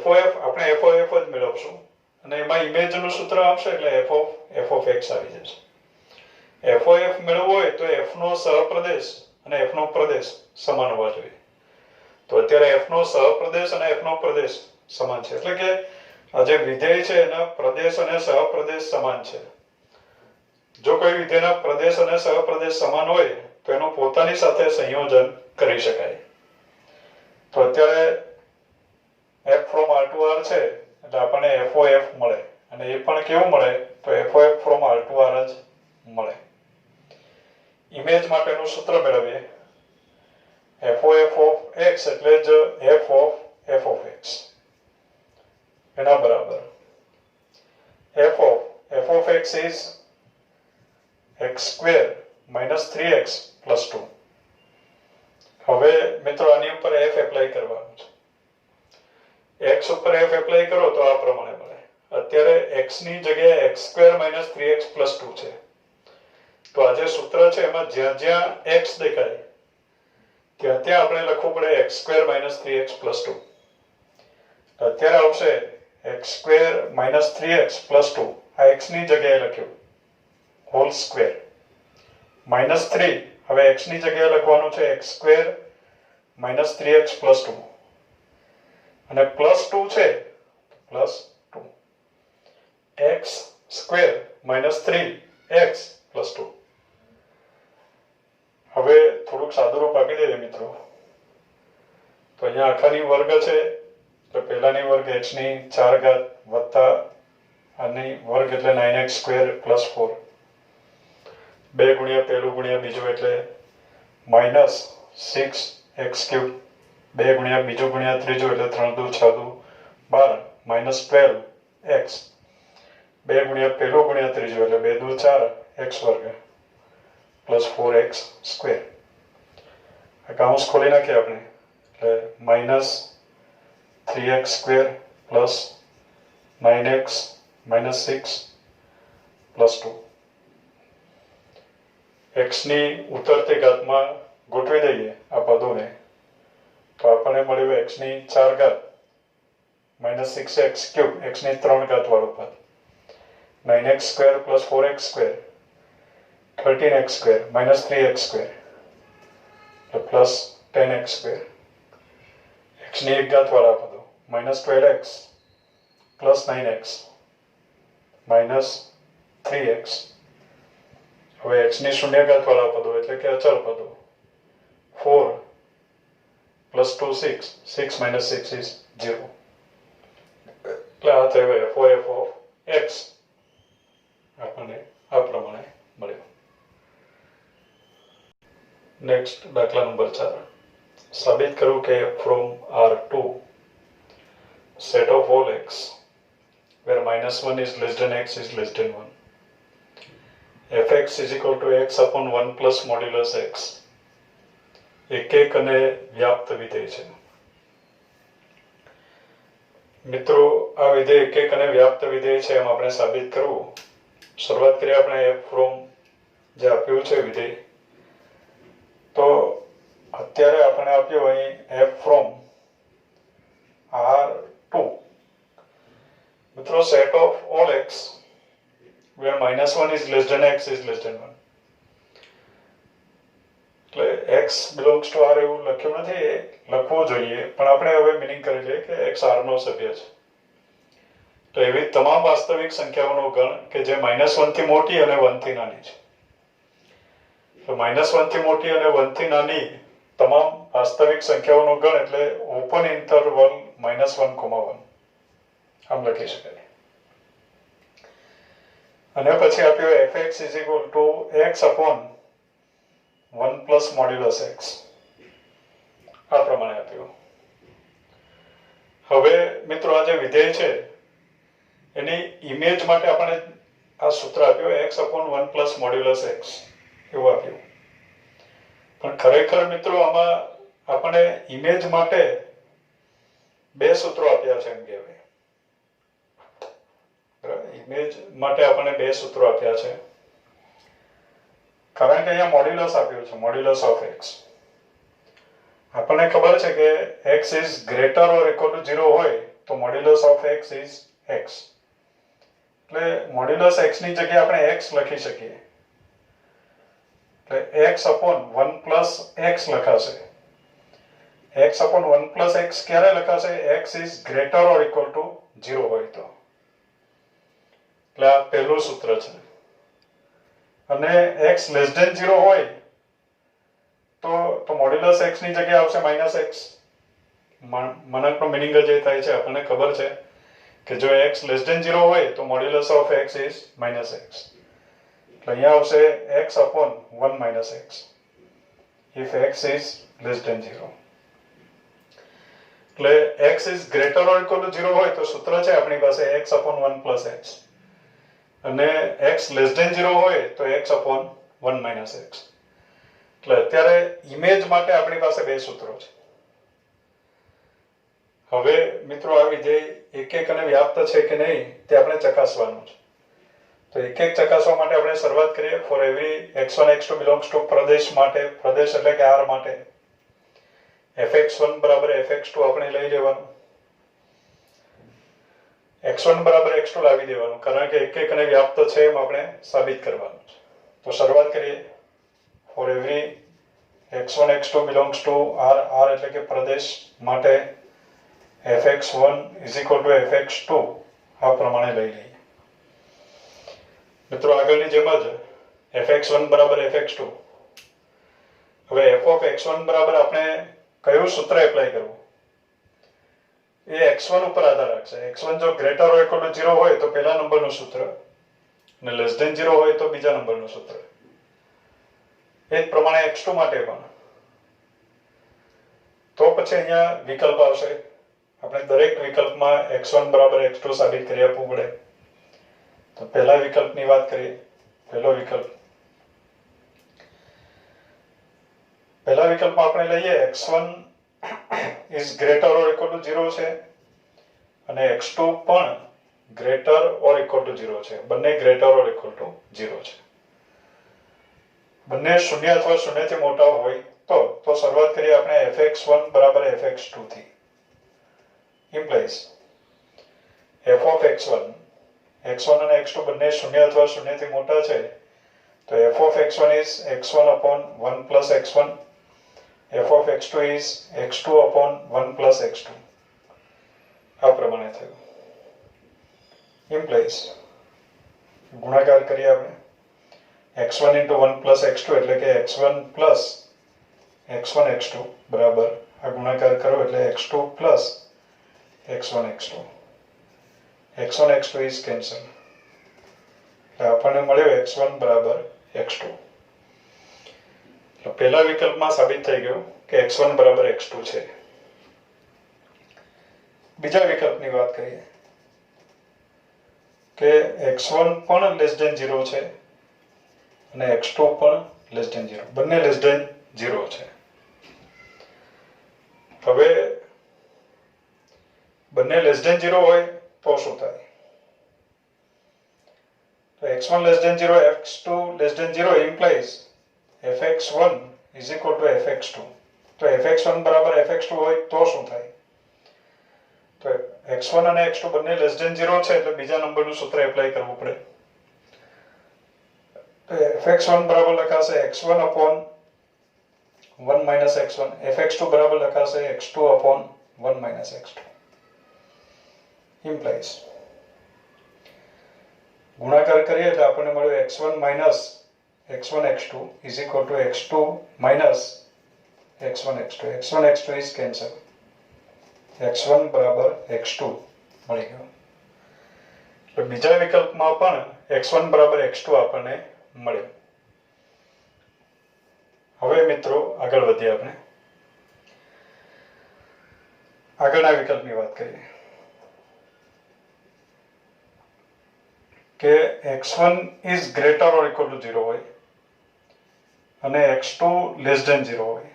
FOF આપણે FOF જ મેળવશું અને એમાં ઇમેજનું સૂત્ર આવશે એટલે f of x આવી જશે. FOF મેળવવું હોય તો f નો સહપ્રદેશ અને f નો પ્રદેશ સમાન હોવા જોઈએ. તો અત્યારે f નો સહપ્રદેશ અને f નો પ્રદેશ સમાન છે એટલે કે આ જે વિધેય છે એના પ્રદેશ અને સહપ્રદેશ સમાન છે. જો કોઈ વિધેયના પ્રદેશ અને સહપ્રદેશ સમાન હોય તો એનું પોતાની સાથે સંયોજન કરી શકાય. તો અત્યારે f from r to r છે એટલે આપણને FOF મળે અને એ પણ કેવું મળે તો FOF from r to r જ મળે. ઇમેજ માટેનું સૂત્ર મેળવીએ. FOF of x એટલે જ f of x એના બરાબર f of x is x square minus 3x plus 2. હવે મિત્રો આની ઉપર f એપ્લાય કરવાનું છે. x ઉપર f એપ્લાય કરો તો આ પ્રમાણે મળે. અત્યારે x ની જગ્યાએ x square minus 3x plus 2 છે. તો આ જે સૂત્ર છે એમાં જ્યાં જ્યાં x દેખાય ત્યાં ત્યાં આપણે લખવું પડે x square minus 3x plus 2. અત્યારે આવશે x square minus 3x plus 2 આ x ની જગ્યાએ લખ્યું હોલ સ્ક્વેર minus 3 હવે x ની જગ્યાએ લખવાનું છે x square minus 3x plus 2 અને plus 2 છે plus 2 x square minus 3x plus 2. હવે થોડુંક સાદું રૂપ આપી દઈએ મિત્રો. તો અહીંયા આખાની વર્ગ છે તો પહેલાની વર્ગ x ની 4 ઘાત વત્તા આની વર્ગ એટલે 9x સ્ક્વેર પ્લસ 4 2 ગુણ્યા પહેલું ગુણ્યા બીજું એટલે માઇનસ 6x ક્યુબ 2 ગુણ્યા બીજું ગુણ્યા ત્રીજું એટલે 3 દુ 6 દુ 12 માઇનસ 12x 2 ગુણ્યા પહેલું ગુણ્યા ત્રીજું એટલે 2 દુ 4x વર્ગ પ્લસ 4x સ્ક્વેર. આ કાઉન્સ ખોલી નાખીએ આપણે એટલે minus 3x square plus 9x minus 6 plus 2. x ની ઉતરતી ઘાતમાં ગોઠવી દઈએ આ પદોને તો આપણને મળ્યું x ની 4 ઘાત minus 6x cube x ની 3 ઘાત વાળું પદ 9x square plus 4x square 13x square minus 3x square plus 10x square x ની 1 ઘાત વાળા પદો minus 12x plus 9x minus 3x. હવે x ની 0 ઘાત વાળા પદો એટલે કે અચળ પદો 4 plus 2 6 6 minus 6 is 0. એટલે આ થયો FOF of x આપણને આ પ્રમાણે મળ્યો. નેક્સ્ટ દાખલા નંબર 4. સાબિત કરું કે from R2 set of all x where minus 1 is less than x is less than 1 fx is equal to x upon 1 plus modulus x એક અને વ્યાપ્ત વિધેય છે. મિત્રો આ વિધેય એકક અને વ્યાપ્ત વિધેય છે એમ આપણે સાબિત કરવું. શરૂઆત કરીએ આપણે f ફ્રોમ જે આપ્યું છે વિધેય. તો અત્યારે આપણે આપ્યું અહીં f ફ્રોમ R2. મિત્રો set of all x where -1 is less than x is less than 1. એટલે x belongs to R એવું લખ્યું નથી, લખવું જોઈએ, પણ આપણે હવે મિનિંગ કરી લઈએ કે x R નો સભ્ય છે. તો એવી તમામ વાસ્તવિક સંખ્યાઓનો ગણ કે જે -1 થી મોટી અને 1 થી નાની છે. તો -1 થી મોટી અને 1 થી નાની તમામ વાસ્તવિક સંખ્યાઓનો ગણ એટલે ઓપન ઇન્ટરવલ -1,1 આમ લખી શકાય. અને પછી આપ્યું fx is equal to x upon 1 plus modulus x. આ પ્રમાણે આપ્યું. હવે મિત્રો આ જે વિધેય છે એની ઇમેજ માટે આપણે આ સૂત્ર આપ્યું x upon 1 plus modulus x એવું આપ્યું. પણ ખરેખર મિત્રો આમાં આપણે ઇમેજ માટે બે સૂત્રો આપ્યા છે એમ કહેવાય. ઇમેજ માટે આપણે બે સૂત્રો આપ્યા છે કારણ કે અહીંયા મોડ્યુલસ આપ્યું છે, મોડ્યુલસ ઓફ x. આપણને ખબર છે કે x is greater or equal to 0 હોય તો modulus of x is x. એટલે મોડ્યુલસ x ની જગ્યાએ આપણે x લખી શકીએ. એટલે x upon 1 plus x લખાશે. x upon 1 plus x ક્યારે લખાશે? x is greater or equal to 0 હોય તો. એટલે આ પહેલું સૂત્ર છે. અને x less than 0 હોય તો મોડ્યુલસ x ની જગ્યાએ આવશે -x. મનકનો મિનિંગ જ એ થાય છે, આપણને ખબર છે કે જો x less than 0 હોય તો modulus of x is -x. એટલે અહીંયા આવશે x upon 1 minus x if x is less than 0. એટલે x is greater or equal to 0 હોય તો સૂત્ર છે આપણી પાસે x upon 1 plus x. અને x less than 0 હોય તો x upon 1 minus x. એટલે અત્યારે ઇમેજ માટે આપણી પાસે બે સૂત્રો છે. હવે મિત્રો આ વિધેય એકક અને વ્યાપ્ત છે કે નહીં તે આપણે ચકાસવાનું છે. તો એકક ચકાસવા માટે આપણે શરૂઆત કરીએ. For every x1 x2 belongs to પ્રદેશ માટે, પ્રદેશ એટલે કે R માટે fx1 બરાબર fx2 આપણે લઈ લેવાનું, x1 બરાબર x2 લાવી દેવાનું કારણ કે એકક અને વ્યાપ્ત છે એમ આપણે સાબિત કરવાનું છે. તો શરૂઆત કરીએ. For every x1 x2 belongs to R, R એટલે કે પ્રદેશ માટે fx1 is equal to fx2 આ પ્રમાણે લઈ લઈએ. મિત્રો આગળની જેમ જ fx1 બરાબર fx2. હવે f of x1 બરાબર આપણે કયું સૂત્ર એપ્લાય કરવું એ x1 ઉપર આધાર રાખશે. x1 જો ગ્રેટર or equal to 0 હોય તો પહેલા નંબરનું સૂત્ર અને લેસ ધેન 0 હોય તો બીજા નંબરનું સૂત્ર. એ જ પ્રમાણે x2 માટે પણ. તો પછી અહીંયા વિકલ્પ આવશે. આપણે દરેક વિકલ્પમાં x1 બરાબર x2 સાબિત કરી આપવું પડે. તો પહેલા વિકલ્પની વાત કરીએ. પહેલો વિકલ્પ, પહેલા વિકલ્પમાં આપણે લઈએ x1 is greater or equal to 0 છે અને x2 પણ greater or equal to 0 છે. બંને greater or equal to 0 છે. બંને 0 અથવા 0 થી મોટા હોય તો શરૂઆત કરીએ આપણે fx1 બરાબર fx2 થી. implies f of x1 અને x2 બંને 0 અથવા 0 થી મોટા છે તો f of x1 is x1 upon 1 plus x1, f of x2 is x2 upon 1 plus x2 આ પ્રમાણે થયું. implies ગુણાકાર કરીએ આપણે x1 into 1 plus x2 એટલે કે x1 plus x1 x2 બરાબર આ ગુણાકાર કરો એટલે x2 plus x1 x2. x1 x2 is cancel. એટલે આપણને મળ્યો x1 બરાબર x2. એટલે પહેલા વિકલ્પમાં સાબિત થઈ ગયું કે x1 બરાબર x2 છે. બીજા વિકલ્પની વાત કરીએ કે x1 પણ લેસ ધેન 0 છે અને x2 પણ લેસ ધેન 0. બંને લેસ ધેન 0 છે. હવે બંને લેસ ધેન 0 હોય તો શું થાય? તો x1 less than 0, x2 less than 0 implies fx1 is equal to fx2. તો fx1 બરાબર fx2 હોય તો શું થાય? તો x1 અને x2 બંને લેસ ધેન 0 છે એટલે બીજા નંબરનું સૂત્ર એપ્લાય કરવું પડે. તો fx1 બરાબર લખાશે x1 upon 1 minus x1, fx2 બરાબર લખાશે x2 upon 1 minus x2. implies ગુણાકાર કરીએ એટલે આપણને મળ્યું x1 minus x1 x2 is equal to x2 minus x1 x2. x1 x2 is cancel. x1 બરાબર x2 મળી ગયો. એટલે બીજા વિકલ્પમાં પણ x1 બરાબર x2 આપણને મળ્યો. હવે મિત્રો આગળ વધીએ આપણે આગળના વિકલ્પની વાત કરીએ કે x1 is greater or equal to 0 હોય અને x2 less than 0 હોય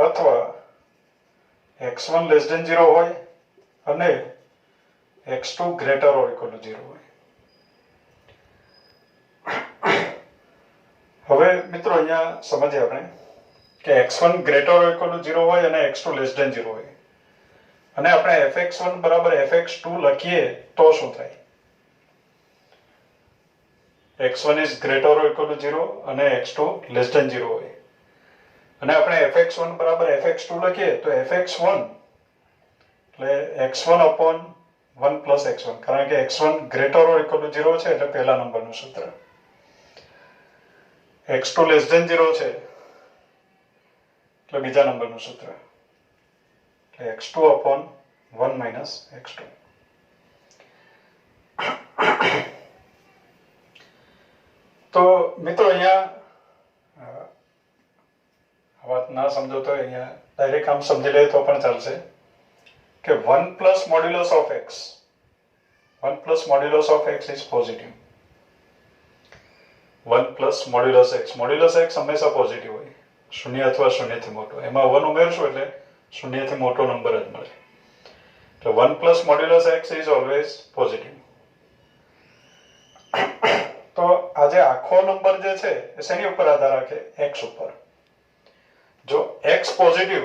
અથવા x1 less than 0 હોય અને x2 greater or equal to 0 હોય. હવે મિત્રો અહીંયા સમજીએ આપણે કે x1 greater or equal to 0 હોય અને x2 less than 0 હોય અને આપણે fx1 બરાબર fx2 લખીએ તો શું થાય? x1 is greater or equal to 0 અને x2 less than 0 હોય અને આપણે fx1 બરાબર fx2 લખીએ તો fx1 એટલે x1 upon 1 plus x1 કારણ કે x1 greater or equal to 0 છે એટલે પહેલા નંબરનું સૂત્ર. x2 less than 0 છે એટલે બીજા નંબરનું સૂત્ર એટલે x2 upon 1 minus x2. તો મિત્રો અહીંયા વાત ના સમજો તો અહીંયા ડાયરેક્ટ આમ સમજી લઈએ તો પણ ચાલશે કે 1 plus modulus of x is positive. 1 plus modulus x હંમેશા પોઝિટિવ હોય, શૂન્ય અથવા શૂન્યથી મોટો. એમાં 1 ઉમેરશું એટલે શૂન્યથી મોટો નંબર જ મળે. એટલે 1 plus modulus x is always positive. તો આ જે આખો નંબર જે છે એ શેની ઉપર આધાર રાખે? x ઉપર. જો x પોઝિટિવ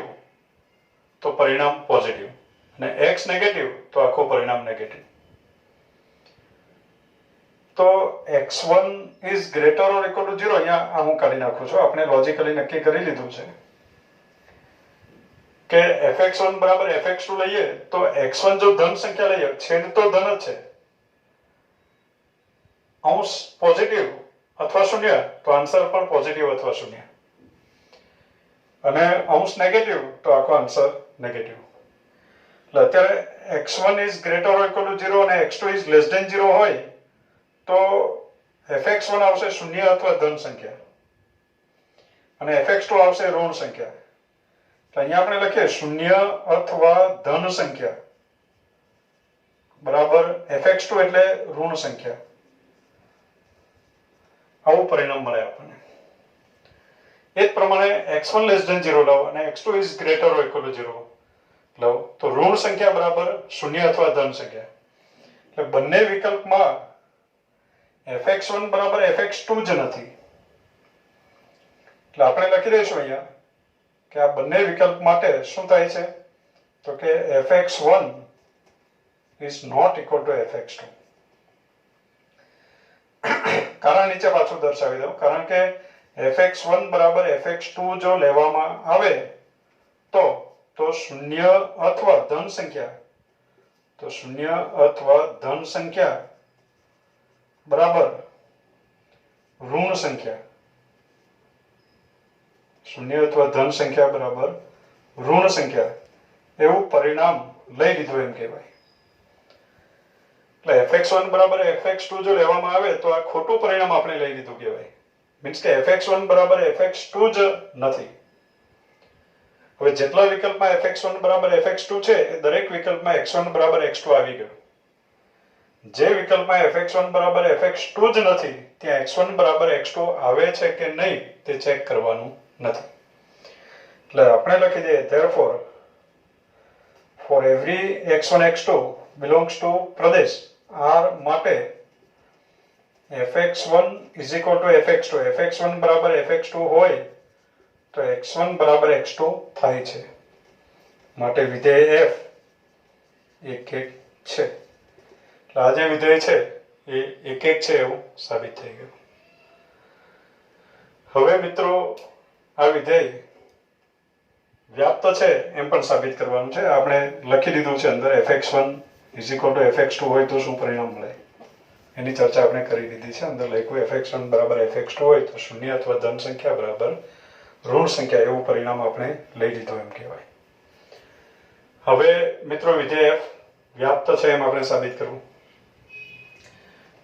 તો પરિણામ પોઝિટિવ અને x નેગેટિવ તો આખું પરિણામ નેગેટિવ. તો x1 is greater or equal to 0 અહીંયા આ હું કાઢી નાખું છું. આપણે લોજિકલી નક્કી કરી લીધું છે કે fx1 બરાબર fx2 લઈએ તો x1 જો ધન સંખ્યા લઈએ, છેદ તો ધન જ છે, અંશ પોઝિટિવ અથવા શૂન્ય તો આન્સર પણ પોઝિટિવ અથવા શૂન્ય અને અંશ નેગેટિવ તો આખો આન્સર નેગેટિવ. એટલે અત્યારે x1 is greater or equal to 0 અને x2 is less than 0 હોય તો fx1 આવશે શૂન્ય અથવા ધન સંખ્યા અને fx2 આવશે ઋણ સંખ્યા. તો અહીંયા આપણે લખીએ શૂન્ય અથવા ધન સંખ્યા બરાબર fx2 એટલે ઋણ સંખ્યા. આવું પરિણામ મળે આપણને. એ જ પ્રમાણે x1 less than 0 લો અને x2 is greater or equal to 0 લો તો ઋણ સંખ્યા બરાબર શૂન્ય અથવા ધન સંખ્યા. એટલે બંને વિકલ્પમાં fx1 બરાબર fx2 જ નથી. એટલે આપણે લખી દઈશું અહીંયા કે આ બંને વિકલ્પ માટે શું થાય છે તો કે fx1 is not equal to fx2. કારણ નીચે પાછું દર્શાવી દઉં. કારણ કે fx1 બરાબર fx2 જો લેવામાં આવે તો શૂન્ય અથવા ધન સંખ્યા બરાબર ઋણ સંખ્યા, શૂન્ય અથવા ધન સંખ્યા બરાબર ઋણ સંખ્યા એવું પરિણામ લઈ લીધું એમ કહેવાય. એટલે fx1 બરાબર fx2 જો લેવામાં આવે તો આ ખોટું પરિણામ આપણે લઈ લીધું કહેવાય. મીન્સ કે fx1 બરાબર fx2 જ નથી. હવે જેટલા વિકલ્પમાં fx1 બરાબર fx2 છે એ દરેક વિકલ્પમાં x1 બરાબર x2 આવી ગયું. જે વિકલ્પમાં fx1 બરાબર fx2 જ નથી ત્યાં x1 બરાબર x2 આવે છે કે નહીં તે ચેક કરવાનું નથી. એટલે આપણે લખી દઈએ therefore for every x1 x2 belongs to Pradesh R માટે fx1 is equal to fx2 fx1 બરાબર fx2 હોય તો x1 બરાબર x2 થાય છે માટે વિધેય f એક એક છે એટલે આ જે વિધેય છે એ એક એક છે એવું સાબિત થઈ ગયું. હવે મિત્રો આ વિધેય વ્યાપ્ત છે એમ પણ સાબિત કરવાનું છે. આપણે લખી દીધું છે અંદર fx1 is equal to fx2 હોય તો શું પરિણામ મળે એની ચર્ચા આપણે કરી દીધી છે. અંદર લખ્યું fx1 બરાબર fx2 હોય તો શૂન્ય અથવા ધન સંખ્યા બરાબર ઋણ સંખ્યા એવું પરિણામ આપણે લઈ લીધું એમ કહેવાય. હવે મિત્રો વિધેય f વ્યાપ્ત છે એમ આપણે સાબિત કરવું.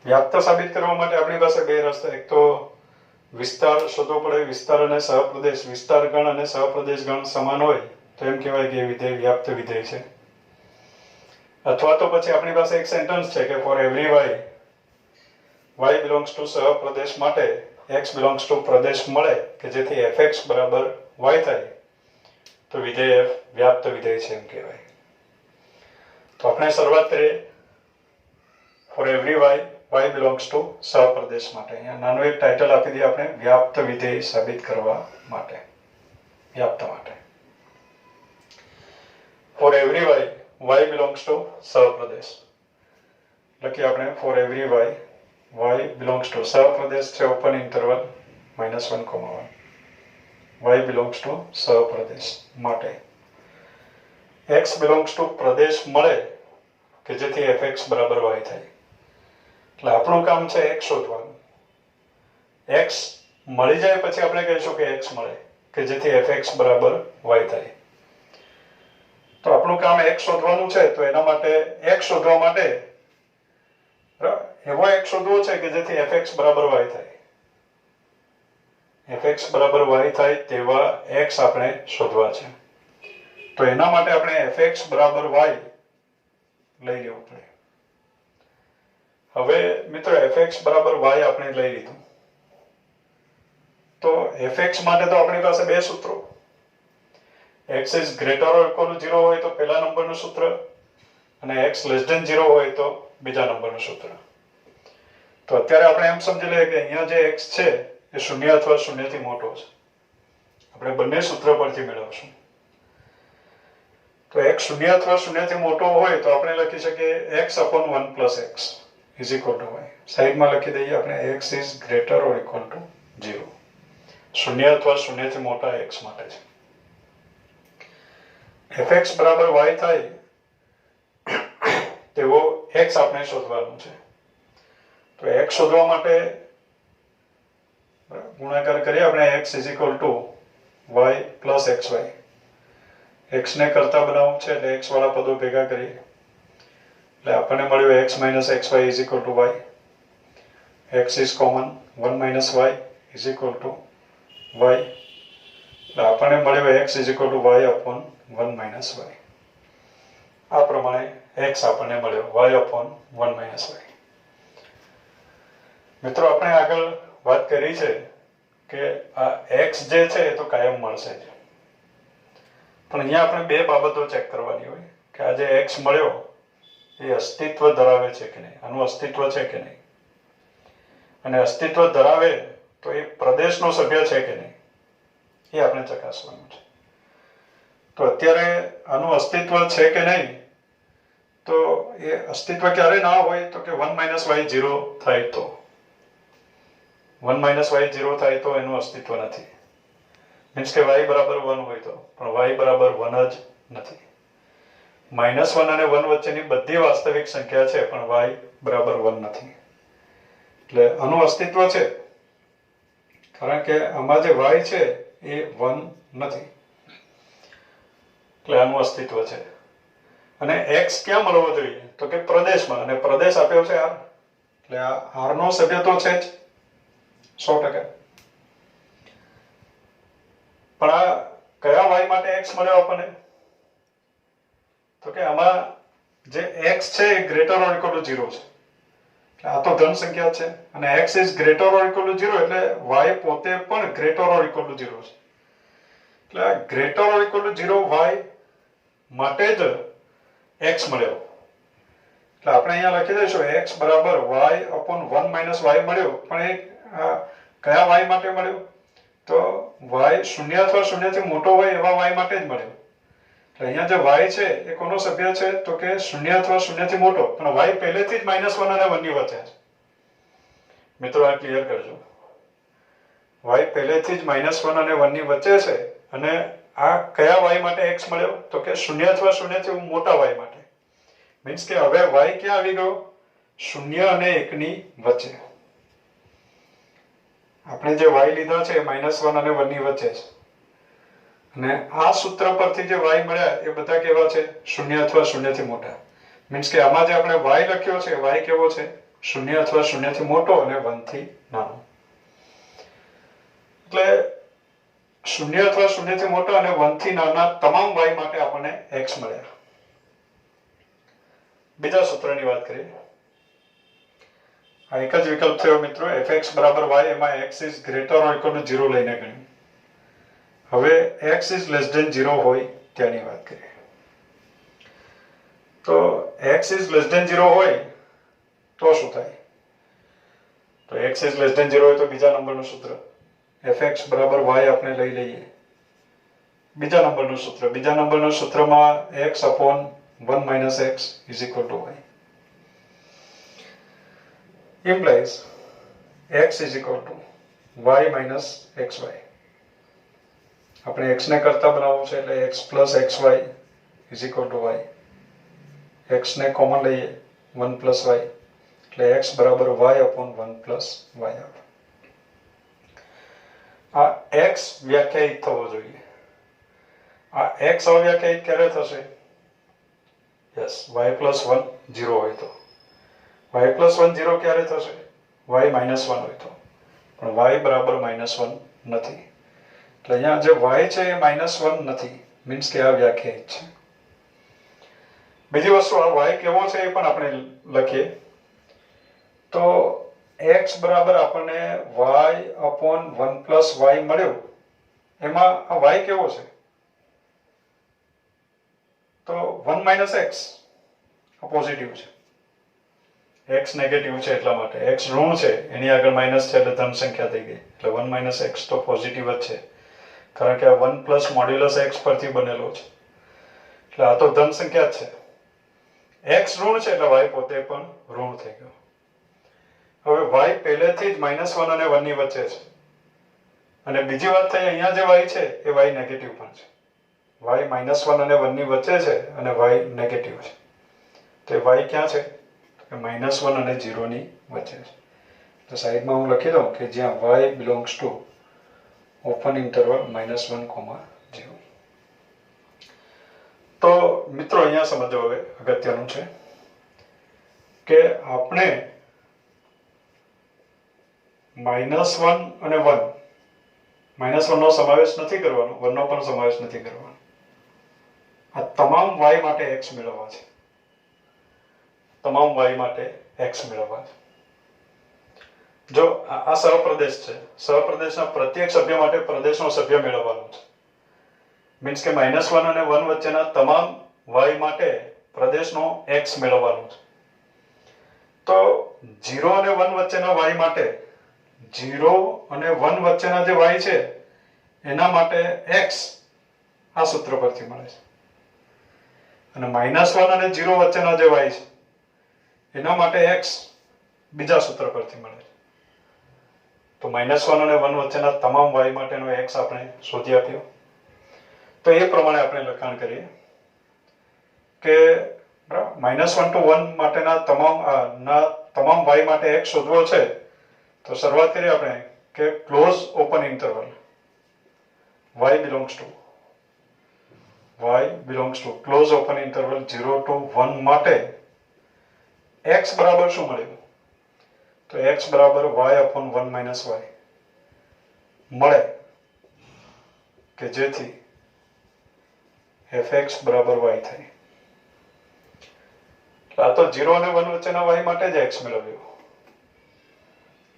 વ્યાપ્ત સાબિત કરવા માટે આપણી પાસે બે રસ્તા. એક તો વિસ્તાર શોધવો પડે. વિસ્તાર અને સહપ્રદેશ, વિસ્તાર ગણ અને સહપ્રદેશ ગણ સમાન હોય તો એમ કહેવાય કે વિધેય વ્યાપ્ત વિધેય છે. અથવા તો પછી આપણી પાસે એક સેન્ટેન્સ છે કે for every y belongs to સહપ્રદેશ માટે x બિલોંગ્સ ટુ પ્રદેશ મળે કે જેથી fx બરાબર y થાય તો વિધેય f વ્યાપ્ત વિધેય છે એમ કહેવાય. તો આપણે શરૂઆત કરીએ for every y belongs to સહપ્રદેશ માટે. અહીંયા નાનું એક ટાઇટલ આપી દઈએ આપણે વ્યાપ્ત વિધેય સાબિત કરવા માટે, વ્યાપ્ત માટે. For every y belongs to સહપ્રદેશ લખીએ આપણે for every y belongs to સહપ્રદેશ છે open interval -1, y belongs to સહપ્રદેશ માટે x બિલોંગ્સ ટુ પ્રદેશ મળે કે જેથી fx બરાબર y થાય. એટલે આપણું કામ છે x શોધવાનું. x મળી જાય પછી આપણે કહીશું કે x મળે કે જેથી fx બરાબર y થાય. તો આપણું કામ x શોધવાનું છે તો એના માટે x શોધવા માટે એવો x શોધવો છે કે જેથી fx બરાબર y થાય. fx બરાબર y થાય તેવા x આપણે શોધવા છે. તો એના માટે આપણે fx બરાબર y લઈ લેવું પડે. હવે મિત્રો fx બરાબર y આપણે લઈ લીધું તો fx માટે તો આપણી પાસે બે સૂત્રો. x is greater or equal to 0 હોય તો પહેલા નંબરનું સૂત્ર અને x less than 0 હોય તો બીજા નંબરનું સૂત્ર. તો અત્યારે આપણે એમ સમજી લઈએ કે અહીંયા જે x છે એ શૂન્ય અથવા શૂન્યથી મોટો છે. આપણે બંને સૂત્ર પરથી મેળવશું. તો x શૂન્ય અથવા શૂન્યથી મોટો હોય તો આપણે લખી શકીએ x upon 1 plus x is equal to y. સાઈડમાં લખી દઈએ આપણે x is greater or equal to 0. શૂન્ય અથવા શૂન્યથી મોટા x માટે છે. fx બરાબર y થાય તેવો x આપણે શોધવાનું છે. તો x શોધવા માટે ગુણાકાર કરીએ આપણે x is equal to y plus xy. x ને કરતા બનાવવું છે એટલે x વાળા પદો ભેગા કરીએ એટલે આપણને મળ્યું x minus xy is equal to y. x is common 1 minus y is equal to y. એટલે આપણને મળ્યું x is equal to y upon 1 minus y. આ પ્રમાણે x આપણને મળ્યો y upon 1 minus y. મિત્રો આપણે આગળ વાત કરી છે કે આ x જે છે એ તો કાયમ મળશે જ. પણ અહીંયા આપણે બે બાબતો ચેક કરવાની હોય કે આ જે x મળ્યો એ અસ્તિત્વ ધરાવે છે કે નહીં, આનું અસ્તિત્વ છે કે નહીં. અને અસ્તિત્વ ધરાવે તો એ પ્રદેશનો સભ્ય છે કે નહીં એ આપણે ચકાસવાનું છે. તો અત્યારે આનું અસ્તિત્વ છે કે નહીં તો એ અસ્તિત્વ ક્યારે ના હોય તો કે 1 minus y 0 થાય તો 1 minus y 0 થાય તો એનું અસ્તિત્વ નથી. મીન્સ કે y બરાબર 1 હોય તો પણ y બરાબર 1 જ નથી. -1 અને 1 વચ્ચેની બધી વાસ્તવિક સંખ્યા છે પણ y બરાબર 1 નથી. એટલે આનું અસ્તિત્વ છે કારણ કે આમાં જે y છે એ 1 નથી એટલે આનું અસ્તિત્વ છે. અને x ક્યાં મળવો જોઈએ તો કે પ્રદેશમાં, અને પ્રદેશ આપ્યો છે r એટલે આ r નો સભ્ય તો છે જ 100%. પણ આ કયા y માટે x મળ્યો આપણને તો કે આમાં જે x છે એ ગ્રેટર ઓર ઇક્વલ ટુ 0 છે. આ તો ધન સંખ્યા છે અને x is greater or equal to 0 એટલે y પોતે પણ greater or equal to 0 છે. એટલે greater or equal to 0 y માટે જ x મળ્યો, એટલે આપણે અહીંયા લખી દઈશું x બરાબર y upon 1 minus y મળ્યો, પણ એ કયા y માટે મળ્યો? તો y શૂન્ય અથવા શૂન્યથી મોટો હોય એવા y માટે જ મળ્યો. એટલે અહીંયા જે y છે એ કોનો સભ્ય છે? તો કે શૂન્ય અથવા શૂન્યથી મોટો, પણ y પહેલેથી જ -1 અને 1 ની વચ્ચે છે. મિત્રો આ ક્લિયર કરજો. y પહેલેથી જ -1 અને 1 ની વચ્ચે છે, અને આ કયા y માટે x મળ્યો? તો કે શૂન્ય અથવા શૂન્યથી મોટા y માટે. મીન્સ કે હવે y ક્યાં આવી ગયો? શૂન્ય અને 1 ની વચ્ચે. આપણે જે y લીધા છે -1 અને 1 ની વચ્ચે છે, અને આ સૂત્ર પરથી જે y મળ્યા એ બધા કેવા છે? શૂન્ય અથવા શૂન્યથી મોટા. મીન્સ કે આમાં જે આપણે y લખ્યો છે y કેવો છે? શૂન્ય અથવા શૂન્યથી મોટો અને 1 થી નાનો. એટલે શૂન્ય અથવા શૂન્યથી મોટો અને 1 થી નાના તમામ y માટે આપણને x મળ્યા. બીજા સૂત્રની વાત કરીએ. આ એક જ વિકલ્પ થયો મિત્રો, fx બરાબર y, એમાં x is greater or equal to 0 લઈને ગણ્યું. હવે x is less than 0 હોય ત્યાંની વાત કરીએ. તો x is less than 0 હોય તો શું થાય? તો x is less than 0 હોય તો બીજા નંબરનું સૂત્ર fx બરાબર y આપણે લઈ લઈએ. બીજા નંબરનું સૂત્રમાં x upon 1 minus x is equal to y. Implies x is equal to y minus xy. આપણે x ને કરતા બનાવવું છે એટલે x plus xy is equal to y. x ને કોમન લઈએ 1 plus y, એટલે x બરાબર y upon 1 plus y આવે. આ x વ્યાખ્યાયિત થવો જોઈએ. આ x અવ્યાખ્યાયિત ક્યારે થશે? યસ, y plus 1 0 હોય તો. y plus 1 0 ક્યારે થશે? y minus 1 હોય તો. પણ y બરાબર -1 નથી, એટલે અહીંયા જે y છે એ -1 નથી. મીન્સ કે આ વ્યાખ્યાયિત છે. બીજી વસ્તુ, આ y કેવો છે એ પણ આપણે લખીએ. તો x બરાબર આપણને y upon 1 plus y મળ્યો, એમાં આ y કેવો છે? તો 1 minus x આ પોઝિટિવ છે, x નેગેટિવ છે એટલા માટે. x ઋણ છે, એની આગળ માઇનસ છે એટલે ધન સંખ્યા થઈ ગઈ, એટલે 1 minus x તો પોઝિટિવ જ છે, કારણ કે આ 1 plus મોડ્યુલસ x પરથી બનેલો છે, એટલે આ તો ધન સંખ્યા જ છે. x ઋણ છે એટલે y પોતે પણ ઋણ થઈ ગયો. હવે y પહેલેથી જ -1 અને 1 ની વચ્ચે છે, અને બીજી વાત થઈ, અહીંયા જે y છે એ y નેગેટિવ પણ છે. y -1 અને 1 ની વચ્ચે છે અને y નેગેટિવ છે. તો y ક્યાં છે? -1 અને 0 ની વચ્ચે છે. તો સાઈડમાં હું લખી દઉં કે જ્યાં y belongs to open interval -1, 0. તો મિત્રો અહીંયા સમજો, હવે અગત્યનું છે કે આપણે -1 અને 1, -1 નો સમાવેશ નથી કરવાનો, 1 નો પણ સમાવેશ નથી કરવાનો. આ તમામ y માટે x મેળવવા છે. તમામ y માટે x મેળવવા છે. જો આ સહપ્રદેશ છે, સહપ્રદેશના પ્રત્યેક સભ્ય માટે પ્રદેશનો સભ્ય મેળવવાનો છે. મીન્સ કે -1 અને 1 વચ્ચેના તમામ y માટે પ્રદેશનો x મેળવવાનો છે. તો 0 અને 1 વચ્ચેના y માટે, 0 અને 1 વચ્ચેના જે y છે એના માટે x આ સૂત્ર પરથી મળે છે, અને -1 અને 0 વચ્ચેના જે y છે એના માટે x બીજા સૂત્ર પરથી મળે છે. તો -1 અને 1 વચ્ચેના તમામ y માટેનો x આપણે શોધી આપ્યો. તો એ પ્રમાણે આપણે લખાણ કરીએ કે -1 to 1 માટેના તમામ y માટે x શોધવો છે. તો શરૂઆત કરીએ આપણે કે close open interval y belongs to close open interval 0 to 1 માટે x બરાબર શું મળ્યું? તો x બરાબર y upon 1 minus y મળે, કે જેથી fx બરાબર y થાય. આ તો 0 અને 1 વચ્ચેના y માટે જ x મેળવ્યો.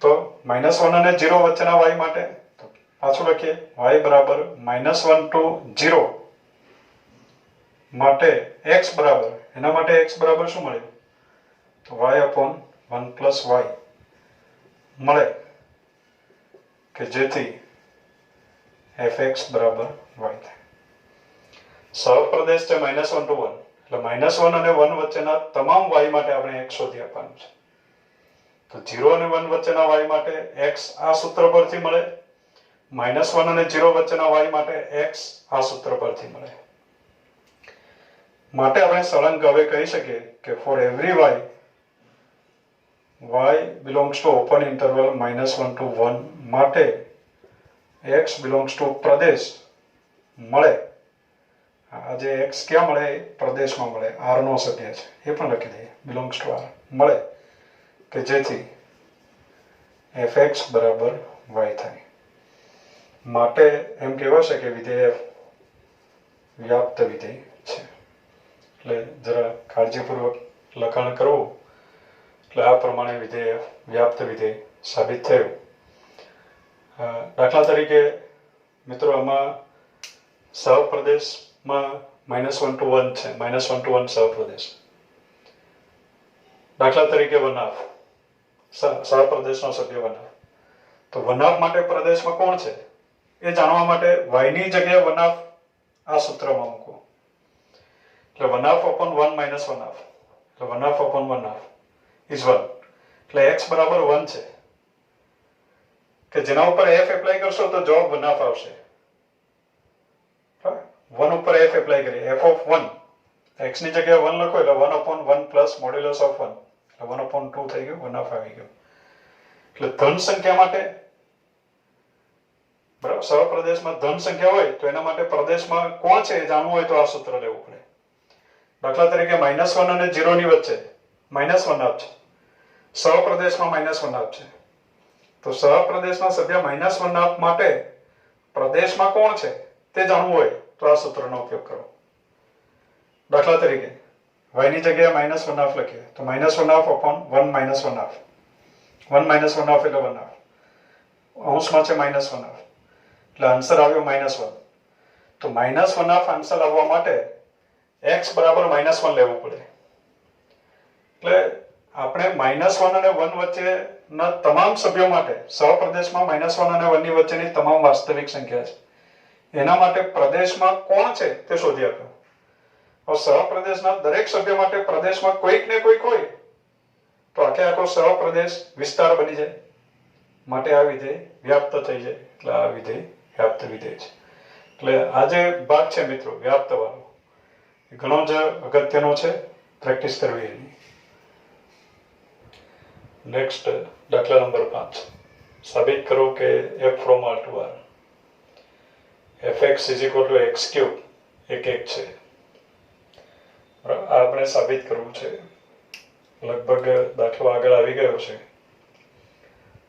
તો -1 અને 0 વચ્ચેના y માટે તો પાછું લખીએ y બરાબર -1 to 0 માટે x બરાબર એના માટે x બરાબર શું મળ્યું તો y upon 1 plus y મળે કે જેથી fx બરાબર y થાય. સહપ્રદેશ છે -1 to 1 એટલે -1 અને 1 વચ્ચેના તમામ y માટે આપણે x શોધી આપવાનું છે. તો 0 અને 1 વચ્ચેના y માટે x આ સૂત્ર પરથી મળે, -1 અને 0 વચ્ચેના y માટે x આ સૂત્ર પરથી મળે. માટે આપણે સળંગ હવે કહી શકીએ કે for every y belongs to open interval -1 to 1 માટે x belongs to પ્રદેશ મળે. આ જે x ક્યાં મળે પ્રદેશમાં મળે, r નો સભ્ય છે એ પણ લખી દઈએ, belongs to r મળે કે જેથી fx બરાબર y થાય. માટે એમ કહેવાશે કે વિધેય વ્યાપ્ત વિધેય છે. એટલે જરા કાળજીપૂર્વક લખાણ કરવું એટલે આ પ્રમાણે વિધેય વ્યાપ્ત વિધેય સાબિત થયું. દાખલા તરીકે મિત્રો આમાં સહપ્રદેશમાં -1 to 1 છે, -1 to 1 સહપ્રદેશ. દાખલા તરીકે વનાફ સહપ્રદેશનો સભ્ય વનાફ. તો વનાફ માટે પ્રદેશમાં કોણ છે એ જાણવા માટે y ની જગ્યાએ વનાફ આ સૂત્રમાં મૂકો. એટલે વનાફ upon 1 minus વનાફ એટલે વનાફ upon વનાફ is 1 એટલે x બરાબર 1 છે કે જેના ઉપર f એપ્લાય કરશો તો જવાબ વનાફ આવશે. 1 ઉપર f એપ્લાય કરીએ, f of 1 x ની જગ્યાએ 1 લખો એટલે 1 upon 1 plus modulus of 1 એટલે 1 upon 2 થઈ ગયું, વનાફ આવી ગયો. એટલે ધન સંખ્યા માટે બરાબર સહપ્રદેશમાં ધન સંખ્યા હોય તો એના માટે પ્રદેશમાં કોણ છે એ જાણવું હોય તો આ સૂત્ર લેવું પડે. દાખલા તરીકે -1 અને 0 ની વચ્ચે -1 છે, સહપ્રદેશમાં -1 છે. તો સહપ્રદેશના સભ્ય -1 માટે પ્રદેશમાં કોણ છે તે જાણવું હોય તો આ સૂત્રનો ઉપયોગ કરો. દાખલા તરીકે y ની જગ્યાએ -1 લખીએ તો -1 upon 1 minus 1 1 minus 1 એટલે 1 અંશમાં છે -1 એટલે આન્સર આવ્યો -1. તો -1 આન્સર આવવા માટે x બરાબર -1 લેવું પડે. એટલે આપણે -1 અને 1 વચ્ચેના તમામ સભ્યો માટે સહપ્રદેશમાં -1 અને 1 ની વચ્ચેની તમામ વાસ્તવિક સંખ્યા છે એના માટે પ્રદેશમાં કોણ છે તે શોધી આપ્યું. હવે સહપ્રદેશના દરેક સભ્ય માટે પ્રદેશમાં કોઈક ને કોઈક હોય તો આખો સહપ્રદેશ વિસ્તાર બની જાય. માટે આ વિધેય વ્યાપ્ત થઈ જાય એટલે આ વિધેય વ્યાપ્ત વિધેય છે. એટલે આ જે ભાગ છે મિત્રો વ્યાપ્ત વાળો એ ઘણો જ અગત્યનો છે, પ્રેક્ટિસ કરવી એની. નેક્સ્ટ દાખલા નંબર 5 સાબિત કરો કે f from r to r fx is equal to x cube એક છે. આપણે સાબિત કરવું છે. લગભગ દાખલો આગળ આવી ગયો છે.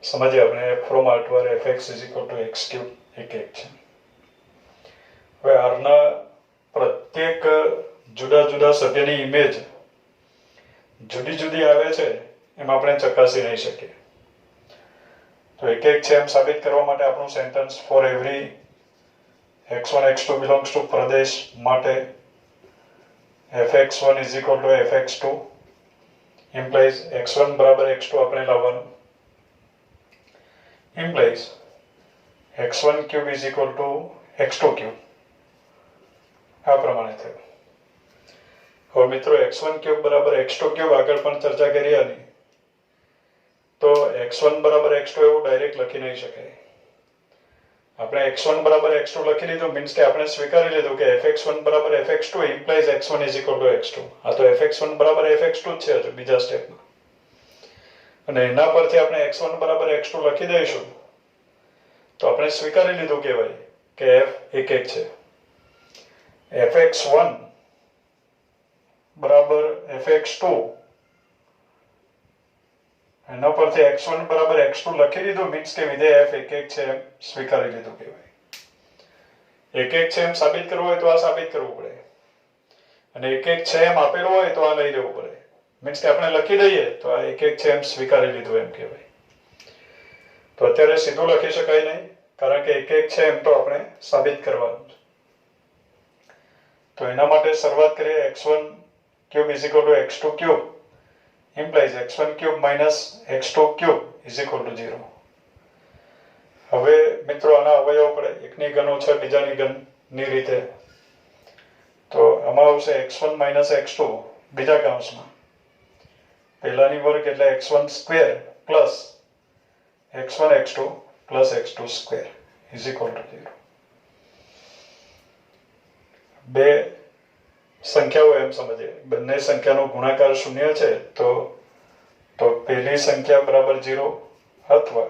સમજીએ આપણે f from r to r fx is equal to x cube એક છે. હવે r ના પ્રત્યેક જુદા જુદા સભ્યની ઇમેજ જુદી જુદી આવે છે એમ આપણે ચકાસી નહીં શકીએ. તો એક છે એમ સાબિત કરવા માટે આપણું sentence for every x1 x2 belongs to પ્રદેશ માટે fx1 is equal to fx2 implies x1 બરાબર x2 આપણે લાવવાનું, implies x1 cube is equal to x2 cube. આ પ્રમાણે થયું. હવે મિત્રો x1 ક્યુબ બરાબર x2 ક્યુબ આગળ પણ ચર્ચા કરી આની. તો x1 બરાબર x2 એવું ડાયરેક્ટ લખી નહીં શકાય. આપણે x1 બરાબર x2 લખી લીધું મીન્સ કે આપણે સ્વીકારી લીધું કે fx1 બરાબર fx2 implies x1 is equal to x2. આ તો fx1 બરાબર fx2 છે હજુ બીજા સ્ટેપમાં. અને એના પરથી આપણે x1 બરાબર x2 લખી દઈશું તો આપણે સ્વીકારી લીધું કહેવાય કે f એક છે. fx1 બરાબર fx2 એના પરથી x1 બરાબર x2 લખી દીધું મીન્સ કે વિધેય f એક છે એમ સ્વીકારી લીધું કહેવાય. એક છે એમ સાબિત કરવું હોય તો આ સાબિત કરવું પડે અને એક છે એમ આપેલું હોય તો આ લઈ લેવું પડે. મીન્સ કે આપણે લખી દઈએ તો આ એક છે એમ સ્વીકારી લીધું એમ કહેવાય. તો અત્યારે સીધું લખી શકાય નહીં કારણ કે એક છે એમ તો આપણે સાબિત કરવાનું છે. તો એના માટે શરૂઆત કરીએ x1 cube is equal to x2 cube implies x1 cube minus x2 cube is equal to 0. હવે મિત્રો આના અવયવ પડે, એકની ઘન ઓછા બીજાની ઘનની રીતે. તો આમાં આવશે x1 માઇનસ x2 બીજા કૌંસમાં, પહેલાની વર્ગ એટલે x1 square plus x1 x2 plus x2 square is equal to 0. બે સંખ્યાઓ એમ સમજીએ, બંને સંખ્યાનો ગુણાકાર શૂન્ય છે તો પહેલી સંખ્યા બરાબર 0 અથવા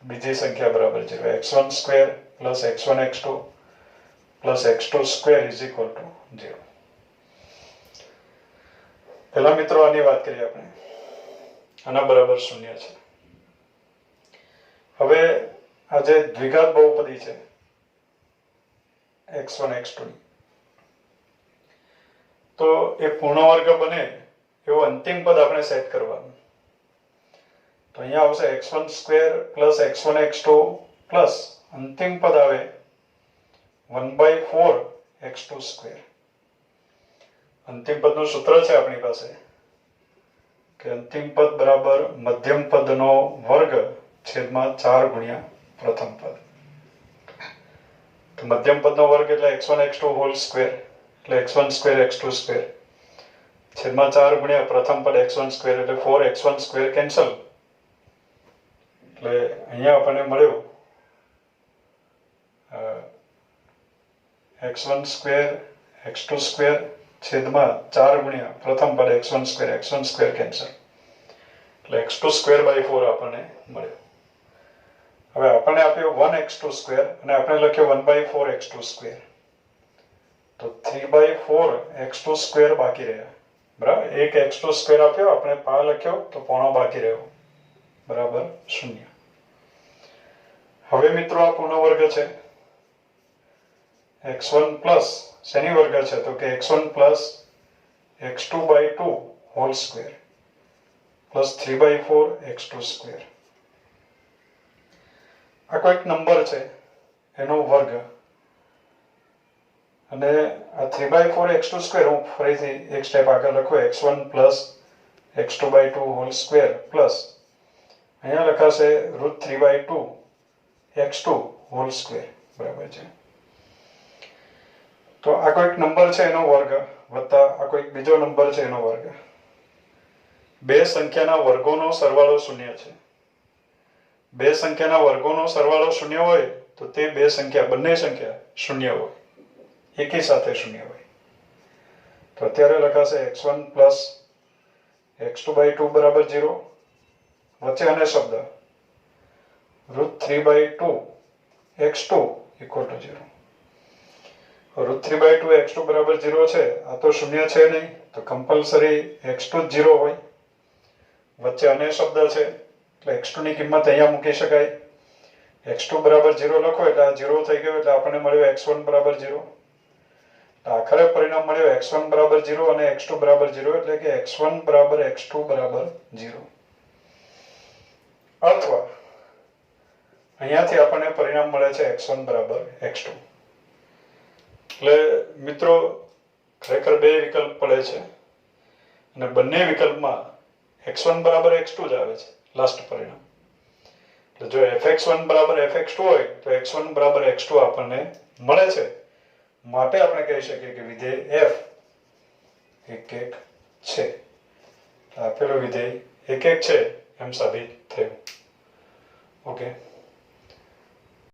બીજી સંખ્યા બરાબર 0. x1 square plus x1 x2 plus x2 square is equal to 0. પહેલા મિત્રો આની વાત કરીએ આપણે, આના બરાબર શૂન્ય છે. હવે આ જે દ્વિઘાત બહુપદી છે x1 x2 ની, તો એ પૂર્ણ વર્ગ બને એવું અંતિમ પદ આપણે સેટ કરવાનું. તો અહીંયા આવશે x1 square plus x1 x2 plus અંતિમ પદ આવે 1/4 x2 સ્ક્વેર. અંતિમ પદનું સૂત્ર છે આપણી પાસે કે અંતિમ પદ બરાબર મધ્યમ પદનો વર્ગ છેદમાં 4 ગુણ્યા પ્રથમ પદ. તો મધ્યમ પદનો વર્ગ એટલે x1 x2 હોલ સ્ક્વેર એટલે x1 સ્ક્વેર x2 સ્ક્વેર છેદમાં 4 ગુણ્યા પ્રથમ પદ x1 સ્ક્વેર એટલે 4x1 સ્ક્વેર કેન્સલ. એટલે અહીંયા આપણને મળ્યું x1 સ્ક્વેર x2 સ્ક્વેર છેદમાં 4 ગુણ્યા પ્રથમ પદ x1 સ્ક્વેર કેન્સલ એટલે x2 સ્ક્વેર બાય 4 આપણને મળ્યો. હવે આપણને આપ્યો 1x2 સ્ક્વેર અને આપણે લખ્યો 1/4 x2 સ્ક્વેર. તો 3/4 x2 સ્ક્વેર બાકી રહ્યા. બરાબર, એક x2 સ્ક્વેર આપ્યો, આપણે પા લખ્યો તો પોણો બાકી રહ્યો બરાબર 0. હવે મિત્રો આ પૂર્ણ વર્ગ છે. x1 પ્લસ શેની વર્ગ છે તો કે x1 plus x2/2 whole square plus 3/4 x2 square. આ કોઈક નંબર છે એનો વર્ગ અને આ 3/4 x2 સ્ક્વેર હું ફરીથી એક સ્ટેપ આગળ લખું x1 plus x2/2 whole square plus અહીંયા લખાશે √3/2 x2 હોલ સ્ક્વેર બરાબર છે. તો આ કોઈક નંબર છે એનો વર્ગ વત્તા આ કોઈક બીજો નંબર છે એનો વર્ગ. બે સંખ્યાના વર્ગોનો સરવાળો શૂન્ય છે. બે સંખ્યાના વર્ગોનો સરવાળો શૂન્ય હોય તો તે બે સંખ્યા બંને સંખ્યા શૂન્ય હોય, એકી સાથે શૂન્ય હોય. તો અત્યારે લખાશે x1 પ્લસ x2/2 બરાબર 0, વચ્ચે અને શબ્દ √3/2 x2 ઇક્વલ ટુ 0. √3/2 x2 બરાબર 0 છે, આ તો શૂન્ય છે નહીં તો કમ્પલસરી x2 જ 0 હોય. વચ્ચે અને શબ્દ છે એટલે x2 ની કિંમત અહીંયા મૂકી શકાય. x2 બરાબર 0 લખો એટલે આ 0 થઈ ગયો એટલે આપણને મળ્યો x1 બરાબર 0. આખરે પરિણામ મળ્યો x1 બરાબર 0 અને x2 બરાબર 0 એટલે કે x1 બરાબર x2 બરાબર 0. અથવા અહીંયાથી આપણને પરિણામ મળે છે x1 બરાબર x2. એટલે મિત્રો ખરેખર બે વિકલ્પ પડે છે અને બંને વિકલ્પમાં x1 બરાબર x2 જ આવે છે લાસ્ટ પરિણામ. એટલે જો fx1 બરાબર fx2 હોય તો x1 બરાબર x2 આપણને મળે છે. માટે આપણે કહી શકીએ કે વિધેય f 1 1 છે. આપેલું વિધેય 1 1 છે એમ સાબિત થયું. ઓકે.